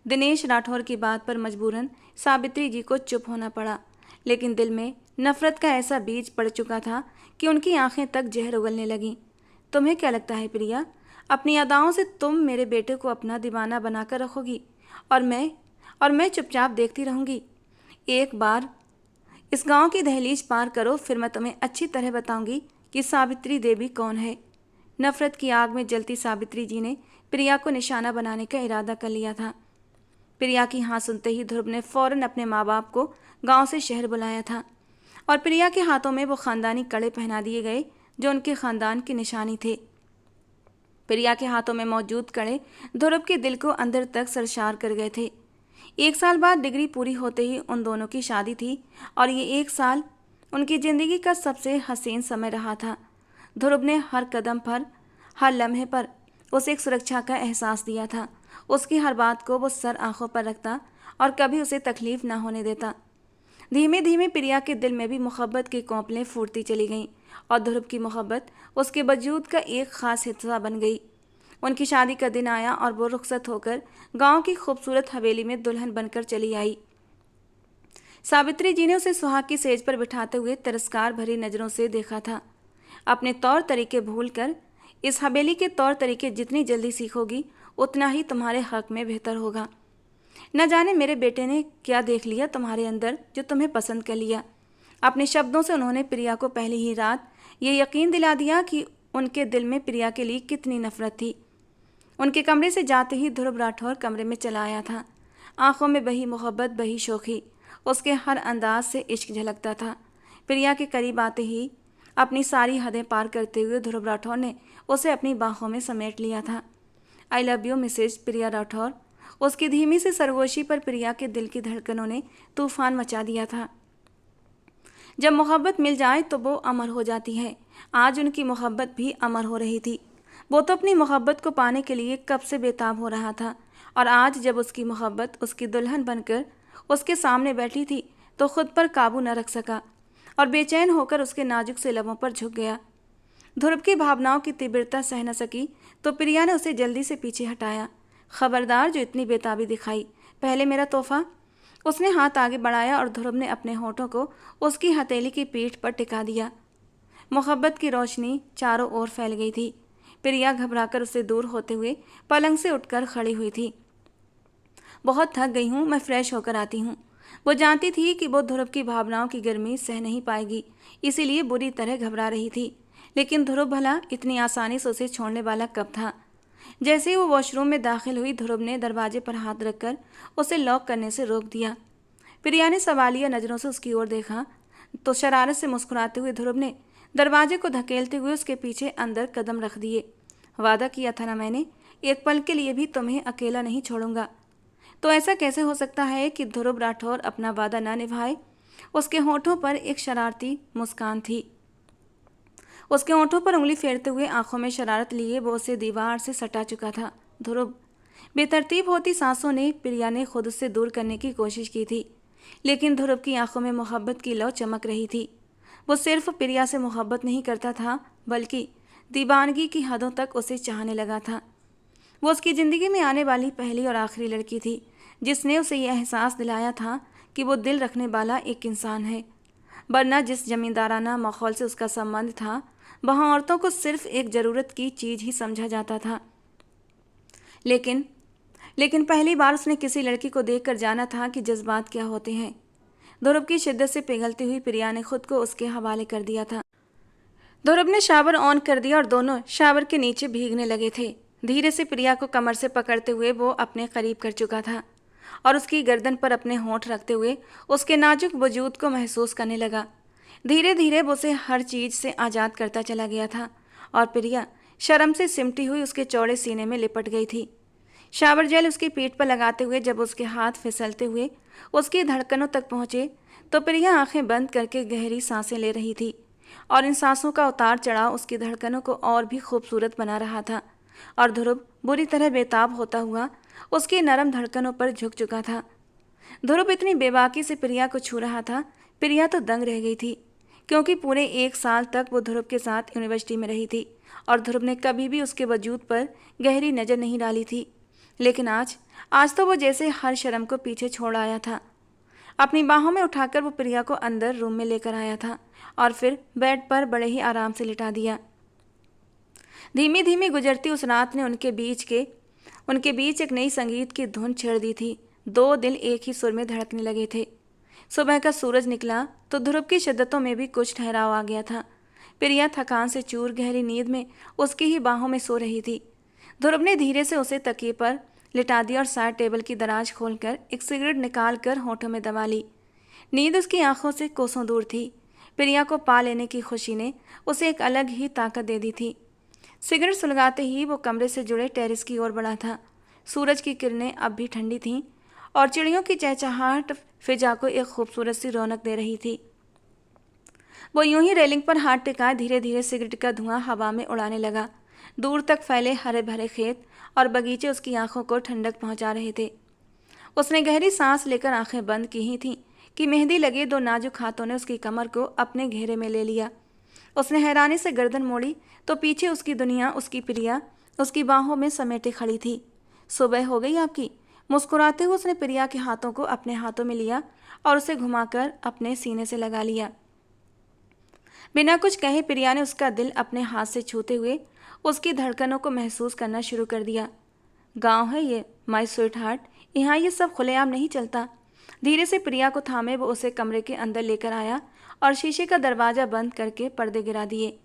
दिनेश राठौर की बात पर मजबूरन सावित्री जी को चुप होना पड़ा, लेकिन दिल में नफरत का ऐसा बीज पड़ चुका था कि उनकी आंखें तक जहर उगलने लगीं। तुम्हें क्या लगता है प्रिया, अपनी अदाओं से तुम मेरे बेटे को अपना दीवाना बनाकर रखोगी और मैं चुपचाप देखती रहूँगी? एक बार इस गांव की दहलीज पार करो, फिर मैं तुम्हें अच्छी तरह बताऊंगी कि सावित्री देवी कौन है। नफरत की आग में जलती सावित्री जी ने प्रिया को निशाना बनाने का इरादा कर लिया था। प्रिया की हाँ सुनते ही ध्रुव ने फौरन अपने माँ बाप को गांव से शहर बुलाया था और प्रिया के हाथों में वो खानदानी कड़े पहना दिए गए जो उनके खानदान की निशानी थे। प्रिया के हाथों में मौजूद कड़े ध्रुव के दिल को अंदर तक सरशार कर गए थे। 1 साल बाद डिग्री पूरी होते ही उन दोनों की शादी थी और ये 1 साल उनकी ज़िंदगी का सबसे हसीन समय रहा था। ध्रुव ने हर कदम पर, हर लम्हे पर उसे एक सुरक्षा का एहसास दिया था। उसकी हर बात को वो सर आंखों पर रखता और कभी उसे तकलीफ ना होने देता। धीमे धीमे प्रिया के दिल में भी मोहब्बत की कौपलें फूटती चली गईं और ध्रुव की मोहब्बत उसके वजूद का एक खास हिस्सा बन गई। उनकी शादी का दिन आया और वो रुखसत होकर गांव की खूबसूरत हवेली में दुल्हन बनकर चली आई। सावित्री जी ने उसे सुहाग की सेज पर बिठाते हुए तिरस्कार भरी नज़रों से देखा था। अपने तौर तरीके भूलकर इस हवेली के तौर तरीके जितनी जल्दी सीखोगी उतना ही तुम्हारे हक में बेहतर होगा। न जाने मेरे बेटे ने क्या देख लिया तुम्हारे अंदर जो तुम्हें पसंद कर लिया। अपने शब्दों से उन्होंने प्रिया को पहली ही रात ये यकीन दिला दिया कि उनके दिल में प्रिया के लिए कितनी नफरत थी। उनके कमरे से जाते ही ध्रुव राठौर कमरे में चला आया था। आंखों में बही मोहब्बत, बही शोखी, उसके हर अंदाज से इश्क झलकता था। प्रिया के करीब आते ही अपनी सारी हदें पार करते हुए ध्रुव राठौर ने उसे अपनी बाहों में समेट लिया था। आई लव यू मिसेज प्रिया राठौर। उसकी धीमी सी सरगोशी पर प्रिया के दिल की धड़कनों ने तूफान मचा दिया था। जब मोहब्बत मिल जाए तो वो अमर हो जाती है। आज उनकी मोहब्बत भी अमर हो रही थी। वो तो अपनी मोहब्बत को पाने के लिए कब से बेताब हो रहा था और आज जब उसकी मोहब्बत उसकी दुल्हन बनकर उसके सामने बैठी थी तो खुद पर काबू न रख सका और बेचैन होकर उसके नाजुक से लबों पर झुक गया। ध्रुव की भावनाओं की तीव्रता सह न सकी तो प्रिया ने उसे जल्दी से पीछे हटाया। खबरदार जो इतनी बेताबी दिखाई, पहले मेरा तोहफा। उसने हाथ आगे बढ़ाया और ध्रुव ने अपने होठों को उसकी हथेली की पीठ पर टिका दिया। मोहब्बत की रोशनी चारों ओर फैल गई थी। प्रिया घबराकर उससे दूर होते हुए पलंग से उठकर खड़ी हुई थी। बहुत थक गई हूँ, मैं फ्रेश होकर आती हूँ। वो जानती थी कि वो ध्रुव की भावनाओं की गर्मी सह नहीं पाएगी, इसीलिए बुरी तरह घबरा रही थी। लेकिन ध्रुव भला इतनी आसानी से उसे छोड़ने वाला कब था। जैसे ही वो वॉशरूम में दाखिल हुई, ध्रुव ने दरवाजे पर हाथ रखकर उसे लॉक करने से रोक दिया। प्रिया ने सवालिया नज़रों से उसकी ओर देखा तो शरारत से मुस्कुराते हुए ध्रुव ने दरवाजे को धकेलते हुए उसके पीछे अंदर कदम रख दिए। वादा किया था ना मैंने, एक पल के लिए भी तुम्हें अकेला नहीं छोड़ूंगा। तो ऐसा कैसे हो सकता है कि ध्रुव राठौर अपना वादा ना निभाए। उसके होठों पर एक शरारती मुस्कान थी। उसके होठों पर उंगली फेरते हुए आंखों में शरारत लिए वो उसे दीवार से सटा चुका था। ध्रुव, बेतरतीब होती सांसों ने प्रिया ने खुद से दूर करने की कोशिश की थी, लेकिन ध्रुव की आंखों में मोहब्बत की लौ चमक रही थी। वो सिर्फ प्रिया से मोहब्बत नहीं करता था बल्कि दीवानगी की हदों तक उसे चाहने लगा था। वो उसकी ज़िंदगी में आने वाली पहली और आखिरी लड़की थी जिसने उसे यह एहसास दिलाया था कि वो दिल रखने वाला एक इंसान है। वरना जिस जमींदाराना माहौल से उसका संबंध था वहाँ औरतों को सिर्फ एक ज़रूरत की चीज़ ही समझा जाता था। लेकिन पहली बार उसने किसी लड़की को देखकर जाना था कि जज्बात क्या होते हैं। ध्रुव की शिद्दत से पिघलती हुई प्रिया ने खुद को उसके हवाले कर दिया था। ध्रुव ने शावर ऑन कर दिया और दोनों शावर के नीचे भीगने लगे थे। धीरे से प्रिया को कमर से पकड़ते हुए वो अपने करीब कर चुका था और उसकी गर्दन पर अपने होंठ रखते हुए उसके नाजुक वजूद को महसूस करने लगा। धीरे धीरे वो उसे हर चीज़ से आज़ाद करता चला गया था और प्रिया शर्म से सिमटी हुई उसके चौड़े सीने में लिपट गई थी। शावर जेल उसकी पीठ पर लगाते हुए जब उसके हाथ फिसलते हुए उसकी धड़कनों तक पहुँचे तो प्रिया आंखें बंद करके गहरी सांसें ले रही थी और इन सांसों का उतार चढ़ाव उसकी धड़कनों को और भी खूबसूरत बना रहा था। और ध्रुव बुरी तरह बेताब होता हुआ उसकी नरम धड़कनों पर झुक चुका था। ध्रुव इतनी बेबाकी से प्रिया को छू रहा था, प्रिया तो दंग रह गई थी क्योंकि पूरे 1 साल तक वो ध्रुव के साथ यूनिवर्सिटी में रही थी और ध्रुव ने कभी भी उसके वजूद पर गहरी नज़र नहीं डाली थी। लेकिन आज तो वो जैसे हर शर्म को पीछे छोड़ आया था। अपनी बाहों में उठाकर वो प्रिया को अंदर रूम में लेकर आया था और फिर बेड पर बड़े ही आराम से लिटा दिया। धीमी धीमी गुजरती उस रात ने उनके बीच एक नई संगीत की धुन छेड़ दी थी। 2 दिल एक ही सुर में धड़कने लगे थे। सुबह का सूरज निकला तो ध्रुव की शिद्दतों में भी कुछ ठहराव आ गया था। प्रिया थकान से चूर गहरी नींद में उसकी ही बाहों में सो रही थी। ध्रुव ने धीरे से उसे तकिए पर लिटा दिया और साइड टेबल की दराज खोलकर एक सिगरेट निकाल कर होठों में दबा ली। नींद उसकी आंखों से कोसों दूर थी। प्रिया को पा लेने की खुशी ने उसे एक अलग ही ताकत दे दी थी। सिगरेट सुलगाते ही वो कमरे से जुड़े टेरेस की ओर बढ़ा था। सूरज की किरणें अब भी ठंडी थीं और चिड़ियों की चहचहाहट फिजा को एक खूबसूरत सी रौनक दे रही थी। वो यूं ही रेलिंग पर हाथ टिकाए धीरे धीरे सिगरेट का धुआं हवा में उड़ाने लगा। दूर तक फैले हरे भरे खेत और बगीचे उसकी आंखों को ठंडक पहुंचा रहे थे। उसने गहरी सांस लेकर आंखें बंद की ही थीं कि मेहंदी लगे दो नाजुक हाथों ने उसकी कमर को अपने घेरे में ले लिया। उसने हैरानी से गर्दन मोड़ी तो पीछे उसकी दुनिया, उसकी प्रिया उसकी बाहों में समेटे खड़ी थी। सुबह हो गई आपकी? मुस्कुराते हुए उसने प्रिया के हाथों को अपने हाथों में लिया और उसे घुमाकर अपने सीने से लगा लिया। बिना कुछ कहे प्रिया ने उसका दिल अपने हाथ से छूते हुए उसकी धड़कनों को महसूस करना शुरू कर दिया। गांव है ये, माय स्वीट हार्ट, यहाँ ये सब खुलेआम नहीं चलता। धीरे से प्रिया को थामे वो उसे कमरे के अंदर लेकर आया और शीशे का दरवाजा बंद करके पर्दे गिरा दिए।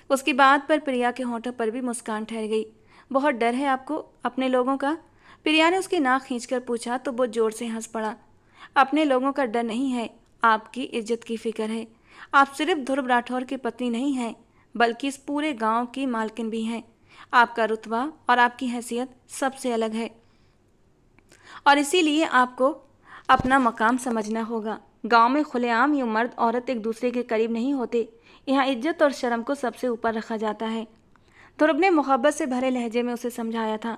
उसकी बात पर प्रिया के होंठों पर भी मुस्कान ठहर गई। बहुत डर है आपको अपने लोगों का? प्रिया ने उसकी नाक खींचकर पूछा तो वो जोर से हंस पड़ा। अपने लोगों का डर नहीं है, आपकी इज्जत की फिक्र है। आप सिर्फ ध्रुव राठौर की पत्नी नहीं हैं, बल्कि इस पूरे गांव की मालकिन भी हैं। आपका रुतबा और आपकी हैसियत सबसे अलग है और इसीलिए आपको अपना मकाम समझना होगा। गांव में खुलेआम यूं मर्द औरत एक दूसरे के करीब नहीं होते। यहाँ इज्जत और शर्म को सबसे ऊपर रखा जाता है। ध्रुव ने मोहब्बत से भरे लहजे में उसे समझाया था।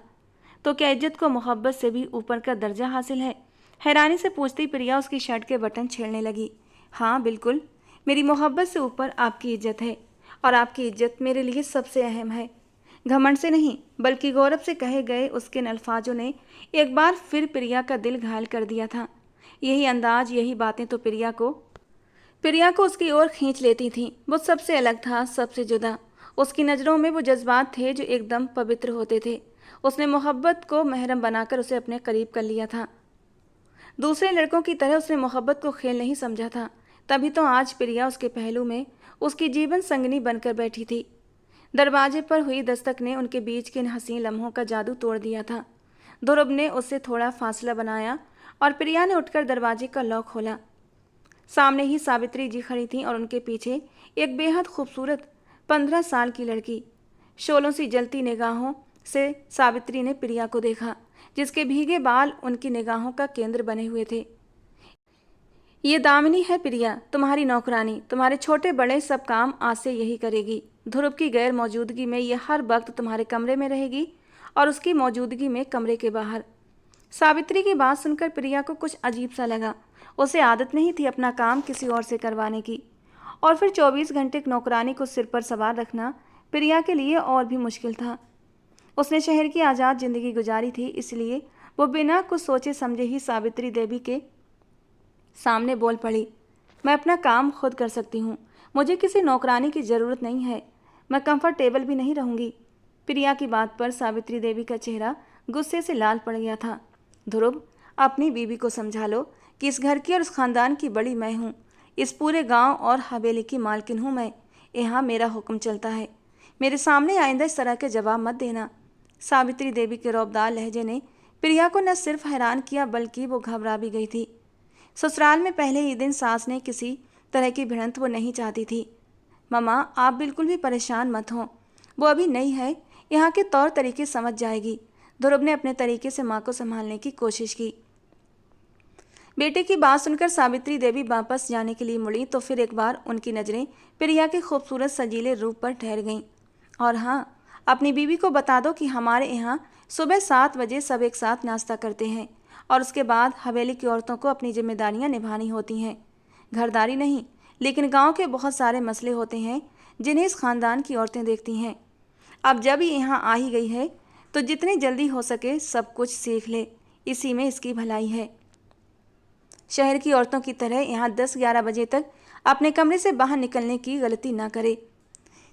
तो क्या इज्जत को मोहब्बत से भी ऊपर का दर्जा हासिल है? हैरानी से पूछती प्रिया उसकी शर्ट के बटन छेड़ने लगी। हाँ बिल्कुल, मेरी मोहब्बत से ऊपर आपकी इज्जत है और आपकी इज्जत मेरे लिए सबसे अहम है। घमंड से नहीं बल्कि गौरव से कहे गए उसके अल्फाजों ने एक बार फिर प्रिया का दिल घायल कर दिया था। यही अंदाज, यही बातें तो प्रिया को उसकी ओर खींच लेती थीं। वो सबसे अलग था, सबसे जुदा। उसकी नज़रों में वो जज्बात थे जो एकदम पवित्र होते थे। उसने मोहब्बत को महरम बनाकर उसे अपने करीब कर लिया था। दूसरे लड़कों की तरह उसने मोहब्बत को खेल नहीं समझा था। तभी तो आज प्रिया उसके पहलू में उसकी जीवन संगनी बनकर बैठी थी। दरवाजे पर हुई दस्तक ने उनके बीच के इन हसीन लम्हों का जादू तोड़ दिया था। ध्रुव ने उससे थोड़ा फासला बनाया और प्रिया ने उठकर दरवाजे का लॉक खोला। सामने ही सावित्री जी खड़ी थीं और उनके पीछे एक बेहद खूबसूरत 15 साल की लड़की। शोलों सी जलती निगाहों से सावित्री ने प्रिया को देखा, जिसके भीगे बाल उनकी निगाहों का केंद्र बने हुए थे। ये दामिनी है प्रिया, तुम्हारी नौकरानी। तुम्हारे छोटे बड़े सब काम आज से यही करेगी। ध्रुव की गैर मौजूदगी में ये हर वक्त तुम्हारे कमरे में रहेगी और उसकी मौजूदगी में कमरे के बाहर। सावित्री की बात सुनकर प्रिया को कुछ अजीब सा लगा। उसे आदत नहीं थी अपना काम किसी और से करवाने की, और फिर 24 घंटे एक नौकरानी को सिर पर सवार रखना प्रिया के लिए और भी मुश्किल था। उसने शहर की आज़ाद जिंदगी गुजारी थी, इसलिए वो बिना कुछ सोचे समझे ही सावित्री देवी के सामने बोल पड़ी। मैं अपना काम खुद कर सकती हूँ, मुझे किसी नौकरानी की ज़रूरत नहीं है। मैं कंफर्टेबल भी नहीं रहूँगी। प्रिया की बात पर सावित्री देवी का चेहरा गुस्से से लाल पड़ गया था। ध्रुव, अपनी बीवी को समझा लो कि इस घर की और इस खानदान की बड़ी मैं हूँ। इस पूरे गांव और हवेली की मालकिन हूँ मैं। यहाँ मेरा हुक्म चलता है। मेरे सामने आइंदा इस तरह के जवाब मत देना। सावित्री देवी के रौबदार लहजे ने प्रिया को न सिर्फ हैरान किया बल्कि वो घबरा भी गई थी। ससुराल में पहले ही दिन सास ने किसी तरह की भिड़ंत वो नहीं चाहती थी। ममा, आप बिल्कुल भी परेशान मत हों, वो अभी नई है, यहाँ के तौर तरीके समझ जाएगी। ध्रुव ने अपने तरीके से माँ को संभालने की कोशिश की। बेटे की बात सुनकर सावित्री देवी वापस जाने के लिए मुड़ी तो फिर एक बार उनकी नज़रें प्रिया के खूबसूरत सजीले रूप पर ठहर गईं। और हाँ, अपनी बीवी को बता दो कि हमारे यहाँ सुबह 7 बजे सब एक साथ नाश्ता करते हैं और उसके बाद हवेली की औरतों को अपनी जिम्मेदारियाँ निभानी होती हैं। घरदारी नहीं, लेकिन गांव के बहुत सारे मसले होते हैं जिन्हें इस खानदान की औरतें देखती हैं। अब जब ये यहाँ आ ही गई है तो जितनी जल्दी हो सके सब कुछ सीख ले, इसी में इसकी भलाई है। शहर की औरतों की तरह यहाँ 10-11 बजे तक अपने कमरे से बाहर निकलने की गलती ना करे।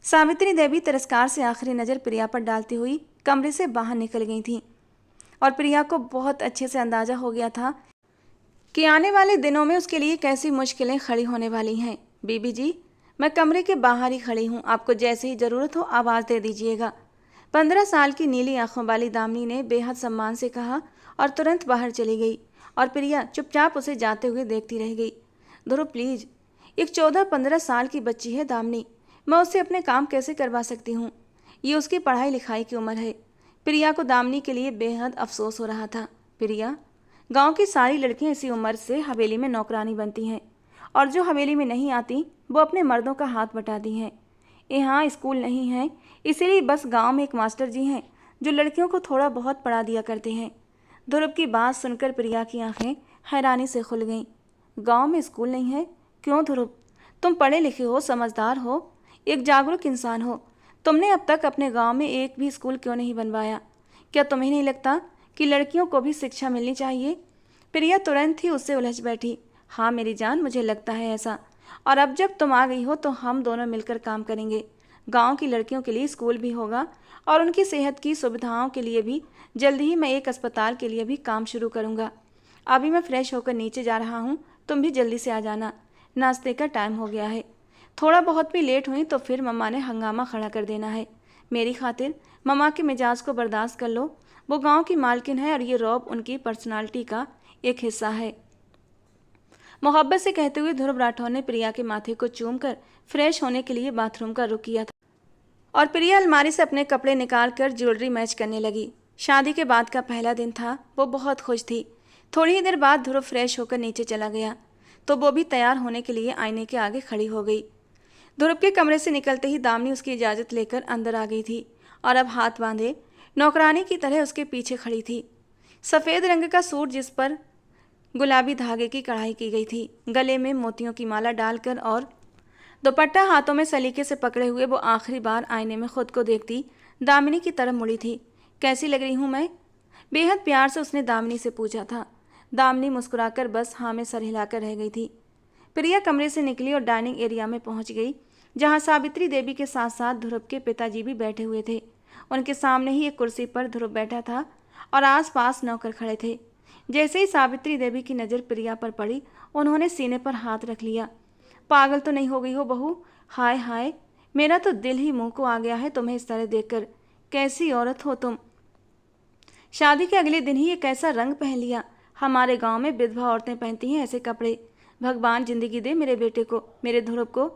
सावित्री देवी तिरस्कार से आखिरी नज़र प्रिया पर डालती हुई कमरे से बाहर निकल गई थी और प्रिया को बहुत अच्छे से अंदाज़ा हो गया था कि आने वाले दिनों में उसके लिए कैसी मुश्किलें खड़ी होने वाली हैं। बीबी जी, मैं कमरे के बाहर ही खड़ी हूँ, आपको जैसे ही ज़रूरत हो आवाज़ दे दीजिएगा। 15 साल की नीली आंखों वाली दामिनी ने बेहद सम्मान से कहा और तुरंत बाहर चली गई और प्रिया चुपचाप उसे जाते हुए देखती रह गई। ध्रुव प्लीज, एक 14-15 साल की बच्ची है दामिनी, मैं उससे अपने काम कैसे करवा सकती हूँ? ये उसकी पढ़ाई लिखाई की उम्र है। प्रिया को दामिनी के लिए बेहद अफसोस हो रहा था। प्रिया, गांव की सारी लड़कियां इसी उम्र से हवेली में नौकरानी बनती हैं और जो हवेली में नहीं आती वो अपने मर्दों का हाथ बटाती हैं। यहाँ स्कूल नहीं है, इसीलिए बस गांव में एक मास्टर जी हैं जो लड़कियों को थोड़ा बहुत पढ़ा दिया करते हैं। ध्रुव की बात सुनकर प्रिया की आंखें हैरानी से खुल गईं। गांव में स्कूल नहीं है? क्यों ध्रुव, तुम पढ़े लिखे हो, समझदार हो, एक जागरूक इंसान हो, तुमने अब तक अपने गांव में एक भी स्कूल क्यों नहीं बनवाया? क्या तुम्हें नहीं लगता कि लड़कियों को भी शिक्षा मिलनी चाहिए? प्रिया तुरंत ही उससे उलझ बैठी। हाँ मेरी जान, मुझे लगता है ऐसा, और अब जब तुम आ गई हो तो हम दोनों मिलकर काम करेंगे। गांव की लड़कियों के लिए स्कूल भी होगा और उनकी सेहत की सुविधाओं के लिए भी जल्दी ही मैं एक अस्पताल के लिए भी काम शुरू करूंगा। अभी मैं फ्रेश होकर नीचे जा रहा हूँ, तुम भी जल्दी से आ जाना, नाश्ते का टाइम हो गया है। थोड़ा बहुत भी लेट हुई तो फिर मम्मा ने हंगामा खड़ा कर देना है। मेरी खातिर मम्मा के मिजाज को बर्दाश्त कर लो, वो गांव की मालकिन है और ये रौब उनकी पर्सनालिटी का एक हिस्सा है। मोहब्बत से कहते हुए ध्रुव राठौर ने प्रिया के माथे को चूमकर फ्रेश होने के लिए बाथरूम का रुख किया था और प्रिया अलमारी से अपने कपड़े निकाल कर ज्वेलरी मैच करने लगी। शादी के बाद का पहला दिन था, वो बहुत खुश थी। थोड़ी ही देर बाद ध्रुव फ्रेश होकर नीचे चला गया तो वो भी तैयार होने के लिए आईने के आगे खड़ी हो गई। ध्रुव के कमरे से निकलते ही दामिनी उसकी इजाज़त लेकर अंदर आ गई थी और अब हाथ बांधे नौकरानी की तरह उसके पीछे खड़ी थी। सफ़ेद रंग का सूट जिस पर गुलाबी धागे की कढ़ाई की गई थी, गले में मोतियों की माला डालकर और दुपट्टा हाथों में सलीके से पकड़े हुए वो आखिरी बार आईने में खुद को देखती दामिनी की तरफ मुड़ी थी। कैसी लग रही हूँ मैं? बेहद प्यार से उसने दामिनी से पूछा था। दामिनी मुस्कुराकर बस हाँ में सर हिलाकर रह गई थी। प्रिया कमरे से निकली और डाइनिंग एरिया में पहुंच गई, जहां सावित्री देवी के साथ साथ ध्रुव के पिताजी भी बैठे हुए थे। उनके सामने ही एक कुर्सी पर ध्रुव बैठा था और आसपास नौकर खड़े थे। जैसे ही सावित्री देवी की नज़र प्रिया पर पड़ी, उन्होंने सीने पर हाथ रख लिया। पागल तो नहीं हो गई हो बहू? हाय हाय, मेरा तो दिल ही मुंह को आ गया है तुम्हें इस तरह देखकर। कैसी औरत हो तुम? शादी के अगले दिन ही ये कैसा रंग पहन लिया? हमारे गांव में विधवा औरतें पहनती हैं ऐसे कपड़े। भगवान जिंदगी दे मेरे बेटे को, मेरे ध्रुव को।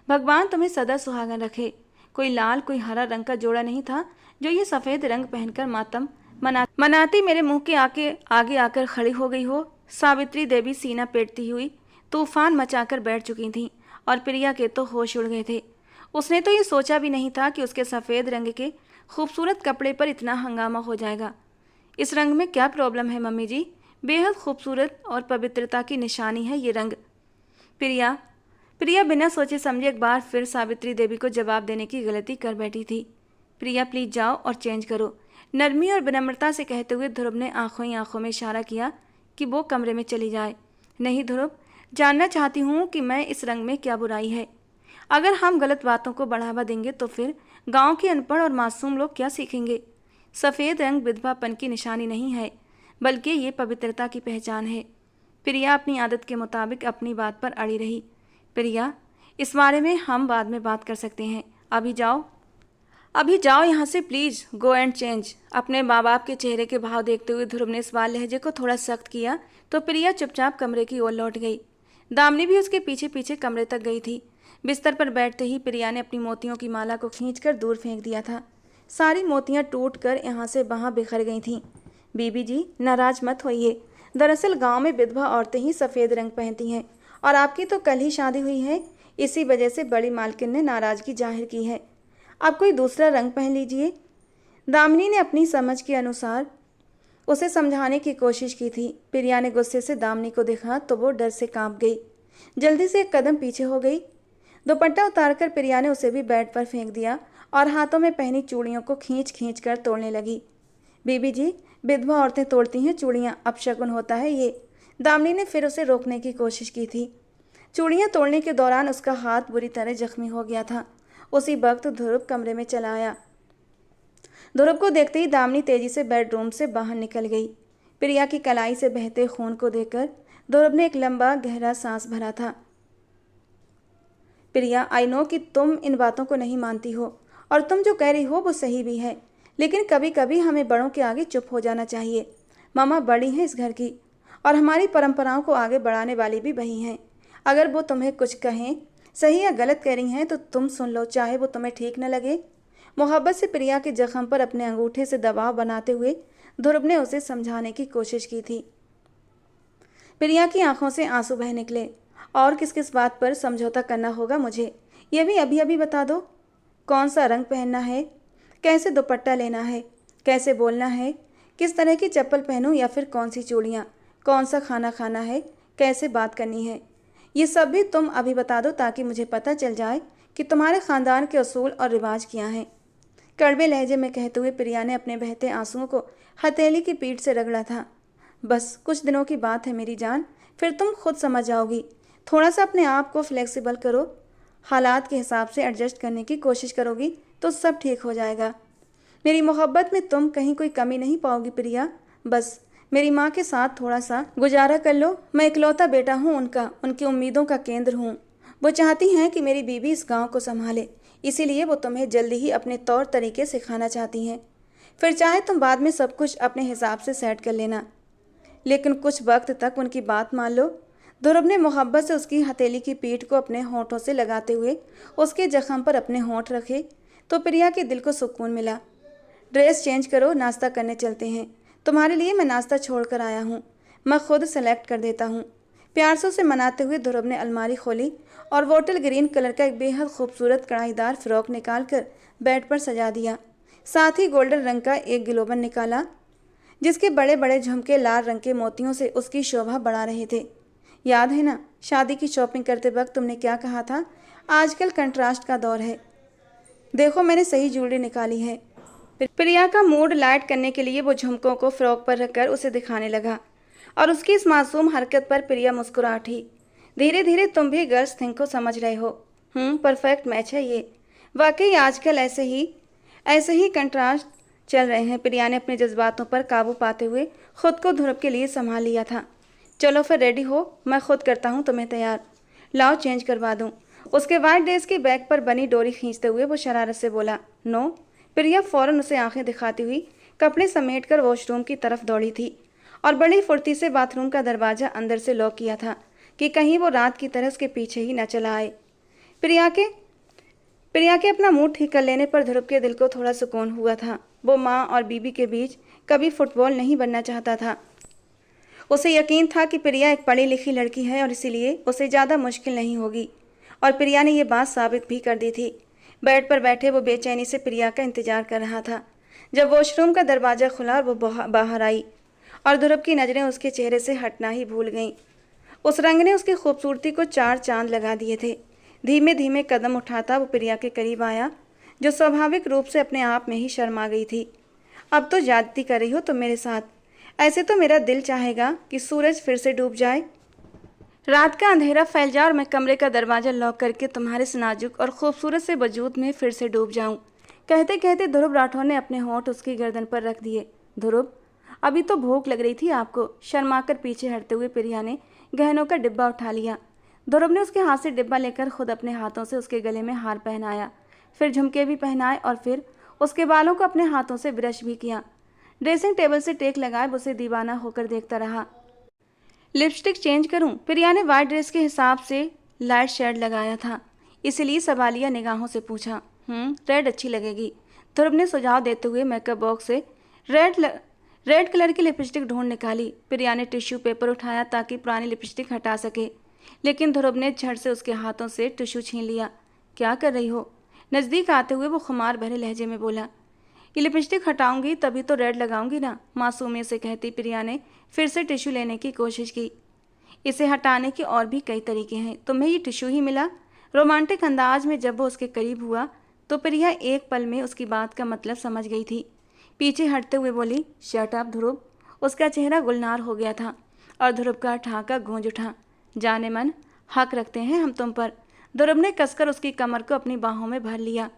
भगवान तुम्हें सदा सुहागन रखे। कोई लाल कोई हरा रंग का जोड़ा नहीं था जो ये सफ़ेद रंग पहनकर मातम मनाती मेरे मुंह के आगे आकर खड़ी हो गई हो। सावित्री देवी सीना पेटती हुई तूफान मचाकर बैठ चुकी थीं और प्रिया के तो होश उड़ गए थे। उसने तो ये सोचा भी नहीं था कि उसके सफ़ेद रंग के खूबसूरत कपड़े पर इतना हंगामा हो जाएगा। इस रंग में क्या प्रॉब्लम है मम्मी जी? बेहद खूबसूरत और पवित्रता की निशानी है ये रंग। प्रिया बिना सोचे समझे एक बार फिर सावित्री देवी को जवाब देने की गलती कर बैठी थी। प्रिया प्लीज जाओ और चेंज करो, नरमी और विनम्रता से कहते हुए ध्रुव ने आंखों ही आंखों में इशारा किया कि वो कमरे में चली जाए। नहीं ध्रुव, जानना चाहती हूँ कि मैं इस रंग में क्या बुराई है? अगर हम गलत बातों को बढ़ावा देंगे तो फिर गांव के अनपढ़ और मासूम लोग क्या सीखेंगे? सफ़ेद रंग विधवापन की निशानी नहीं है, बल्कि ये पवित्रता की पहचान है। प्रिया अपनी आदत के मुताबिक अपनी बात पर अड़ी रही। प्रिया, इस बारे में हम बाद में बात कर सकते हैं, अभी जाओ यहाँ से प्लीज़, गो एंड चेंज। अपने माँ बाप के चेहरे के भाव देखते हुए ध्रुव ने इस बार लहजे को थोड़ा सख्त किया तो प्रिया चुपचाप कमरे की ओर लौट गई। दामिनी भी उसके पीछे पीछे कमरे तक गई थी। बिस्तर पर बैठते ही प्रिया ने अपनी मोतियों की माला को खींचकर दूर फेंक दिया था। सारी मोतियाँ टूट कर यहाँ से वहाँ बिखर गई थीं। बीबी जी, नाराज मत होइए, दरअसल गांव में विधवा औरतें ही सफ़ेद रंग पहनती हैं और आपकी तो कल ही शादी हुई है, इसी वजह से बड़ी मालकिन ने नाराज़गी जाहिर की है। आप कोई दूसरा रंग पहन लीजिए। दामिनी ने अपनी समझ के अनुसार उसे समझाने की कोशिश की थी। प्रिया ने गुस्से से दामिनी को देखा तो वो डर से कांप गई, जल्दी से एक कदम पीछे हो गई। दुपट्टा उतारकर प्रिया ने उसे भी बेड पर फेंक दिया और हाथों में पहनी चूड़ियों को खींच खींच कर तोड़ने लगी। बीबी जी, विधवा औरतें तोड़ती हैं चूड़ियाँ, अपशगुन होता है ये। दामिनी ने फिर उसे रोकने की कोशिश की थी। चूड़ियाँ तोड़ने के दौरान उसका हाथ बुरी तरह जख्मी हो गया था। उसी वक्त ध्रुव कमरे में चला आया। ध्रुव को देखते ही दामिनी तेजी से बेडरूम से बाहर निकल गई। प्रिया की कलाई से बहते खून को देखकर ध्रुव ने एक लंबा गहरा सांस भरा था। प्रिया, आई नो कि तुम इन बातों को नहीं मानती हो और तुम जो कह रही हो वो सही भी है, लेकिन कभी कभी हमें बड़ों के आगे चुप हो जाना चाहिए। मामा बड़ी हैं इस घर की और हमारी परंपराओं को आगे बढ़ाने वाली भी वही हैं। अगर वो तुम्हें कुछ कहें, सही या गलत कह रही हैं, तो तुम सुन लो, चाहे वो तुम्हें ठीक न लगे। मोहब्बत से प्रिया के जख्म पर अपने अंगूठे से दबाव बनाते हुए ध्रुव ने उसे समझाने की कोशिश की थी। प्रिया की आंखों से आंसू बह निकले और किस किस बात पर समझौता करना होगा मुझे, ये भी अभी अभी बता दो। कौन सा रंग पहनना है, कैसे दुपट्टा लेना है, कैसे बोलना है, किस तरह की चप्पल पहनूं या फिर कौन सी चूड़ियाँ, कौन सा खाना खाना है, कैसे बात करनी है, ये सब भी तुम अभी बता दो ताकि मुझे पता चल जाए कि तुम्हारे ख़ानदान के असूल और रिवाज क्या हैं। कड़वे लहजे में कहते हुए प्रिया ने अपने बहते आंसुओं को हथेली की पीठ से रगड़ा था। बस कुछ दिनों की बात है मेरी जान, फिर तुम खुद समझ जाओगी। थोड़ा सा अपने आप को फ्लेक्सिबल करो, हालात के हिसाब से एडजस्ट करने की कोशिश करोगी तो सब ठीक हो जाएगा। मेरी मोहब्बत में तुम कहीं कोई कमी नहीं पाओगी प्रिया। बस मेरी माँ के साथ थोड़ा सा गुजारा कर लो। मैं इकलौता बेटा हूँ उनका, उनकी उम्मीदों का केंद्र हूँ। वो चाहती हैं कि मेरी बीवी इस गांव को संभाले, इसीलिए वो तुम्हें जल्दी ही अपने तौर तरीके सिखाना चाहती हैं। फिर चाहे तुम बाद में सब कुछ अपने हिसाब से सेट कर लेना, लेकिन कुछ वक्त तक उनकी बात मान लो। ध्रुव ने मोहब्बत से उसकी हथेली की पीठ को अपने होठों से लगाते हुए उसके जख्म पर अपने होंठ रखे तो प्रिया के दिल को सुकून मिला। ड्रेस चेंज करो, नाश्ता करने चलते हैं। तुम्हारे लिए मैं नाश्ता छोड़ कर आया हूँ, मैं खुद सेलेक्ट कर देता हूँ। प्यार से उसे मनाते हुए ध्रुव ने अलमारी खोली और वोटल ग्रीन कलर का एक बेहद खूबसूरत कढ़ाईदार फ्रॉक निकाल कर बेड पर सजा दिया। साथ ही गोल्डन रंग का एक गिलोबन निकाला जिसके बड़े बड़े झुमके लाल रंग के मोतियों से उसकी शोभा बढ़ा रहे थे। याद है ना, शादी की शॉपिंग करते वक्त तुमने क्या कहा था, आजकल कंट्रास्ट का दौर है। देखो मैंने सही ज्वेलरी निकाली है। प्रिया का मूड लाइट करने के लिए वो झुमकों को फ्रॉक पर रखकर उसे दिखाने लगा और उसकी इस मासूम हरकत पर प्रिया मुस्कुरा उठी। धीरे धीरे तुम भी गर्ल्स थिंक को समझ रहे हो। परफेक्ट मैच है ये। वाकई आजकल ऐसे ही कंट्रास्ट चल रहे हैं। प्रिया ने अपने जज्बातों पर काबू पाते हुए खुद को ध्रुव के लिए संभाल लिया था। चलो फिर रेडी हो, मैं खुद करता हूँ तुम्हें तैयार। लाओ चेंज करवा दूँ। उसके वाइट ड्रेस की बैग पर बनी डोरी खींचते हुए वो शरारत से बोला। नो। प्रिया फौरन उसे आंखें दिखाती हुई कपड़े समेटकर वॉशरूम की तरफ दौड़ी थी और बड़ी फुर्ती से बाथरूम का दरवाजा अंदर से लॉक किया था कि कहीं वो रात की तरह उसके पीछे ही न चला आए। प्रिया के अपना मूड ठीक कर लेने पर ध्रुव के दिल को थोड़ा सुकून हुआ था। वो माँ और बीबी के बीच कभी फुटबॉल नहीं बनना चाहता था। उसे यकीन था कि प्रिया एक पढ़ी लिखी लड़की है और इसीलिए उसे ज़्यादा मुश्किल नहीं होगी, और प्रिया ने ये बात साबित भी कर दी थी। बेड पर बैठे वो बेचैनी से प्रिया का इंतजार कर रहा था। जब वॉशरूम का दरवाज़ा खुला और वो बाहर आई और ध्रुव की नज़रें उसके चेहरे से हटना ही भूल गईं। उस रंग ने उसकी खूबसूरती को चार चांद लगा दिए थे। धीमे धीमे कदम उठाता वो प्रिया के करीब आया, जो स्वाभाविक रूप से अपने आप में ही शर्मा गई थी। अब तो ज्यादती कर रही हो तुम मेरे साथ। ऐसे तो मेरा दिल चाहेगा कि सूरज फिर से डूब जाए, रात का अंधेरा फैल जाए और मैं कमरे का दरवाज़ा लॉक करके तुम्हारे इस नाजुक और खूबसूरत से वजूद में फिर से डूब जाऊं। कहते कहते ध्रुव राठौर ने अपने होंठ उसकी गर्दन पर रख दिए। ध्रुव, अभी तो भूख लग रही थी आपको। शर्माकर पीछे हटते हुए प्रिया ने गहनों का डिब्बा उठा लिया। ध्रुव ने उसके हाथ से डिब्बा लेकर खुद अपने हाथों से उसके गले में हार पहनाया, फिर झुमके भी पहनाए और फिर उसके बालों को अपने हाथों से ब्रश भी किया। ड्रेसिंग टेबल से टेक लगाए उसे दीवाना होकर देखता रहा। लिपस्टिक चेंज करूं? प्रिया ने वाइट ड्रेस के हिसाब से लाइट शेड लगाया था, इसलिए सवालिया निगाहों से पूछा। रेड अच्छी लगेगी। ध्रुव ने सुझाव देते हुए मेकअप बॉक्स से रेड कलर की लिपस्टिक ढूंढ निकाली। प्रिया ने टिश्यू पेपर उठाया ताकि पुरानी लिपस्टिक हटा सके, लेकिन ध्रुव ने झट से उसके हाथों से टिश्यू छीन लिया। क्या कर रही हो? नज़दीक आते हुए वो खुमार भरे लहजे में बोला। ये लिपस्टिक हटाऊंगी तभी तो रेड लगाऊंगी ना, मासूमियत से कहती प्रिया ने फिर से टिश्यू लेने की कोशिश की। इसे हटाने के और भी कई तरीके हैं, तुम्हें ये टिश्यू ही मिला। रोमांटिक अंदाज में जब वो उसके करीब हुआ तो प्रिया एक पल में उसकी बात का मतलब समझ गई थी। पीछे हटते हुए बोली, शट अप ध्रुव। उसका चेहरा गुलनार हो गया था और ध्रुव का ठहाका गूंज उठा। जाने मन, हक रखते हैं हम तुम पर। ध्रुव ने कसकर उसकी कमर को अपनी बाहों में भर लिया।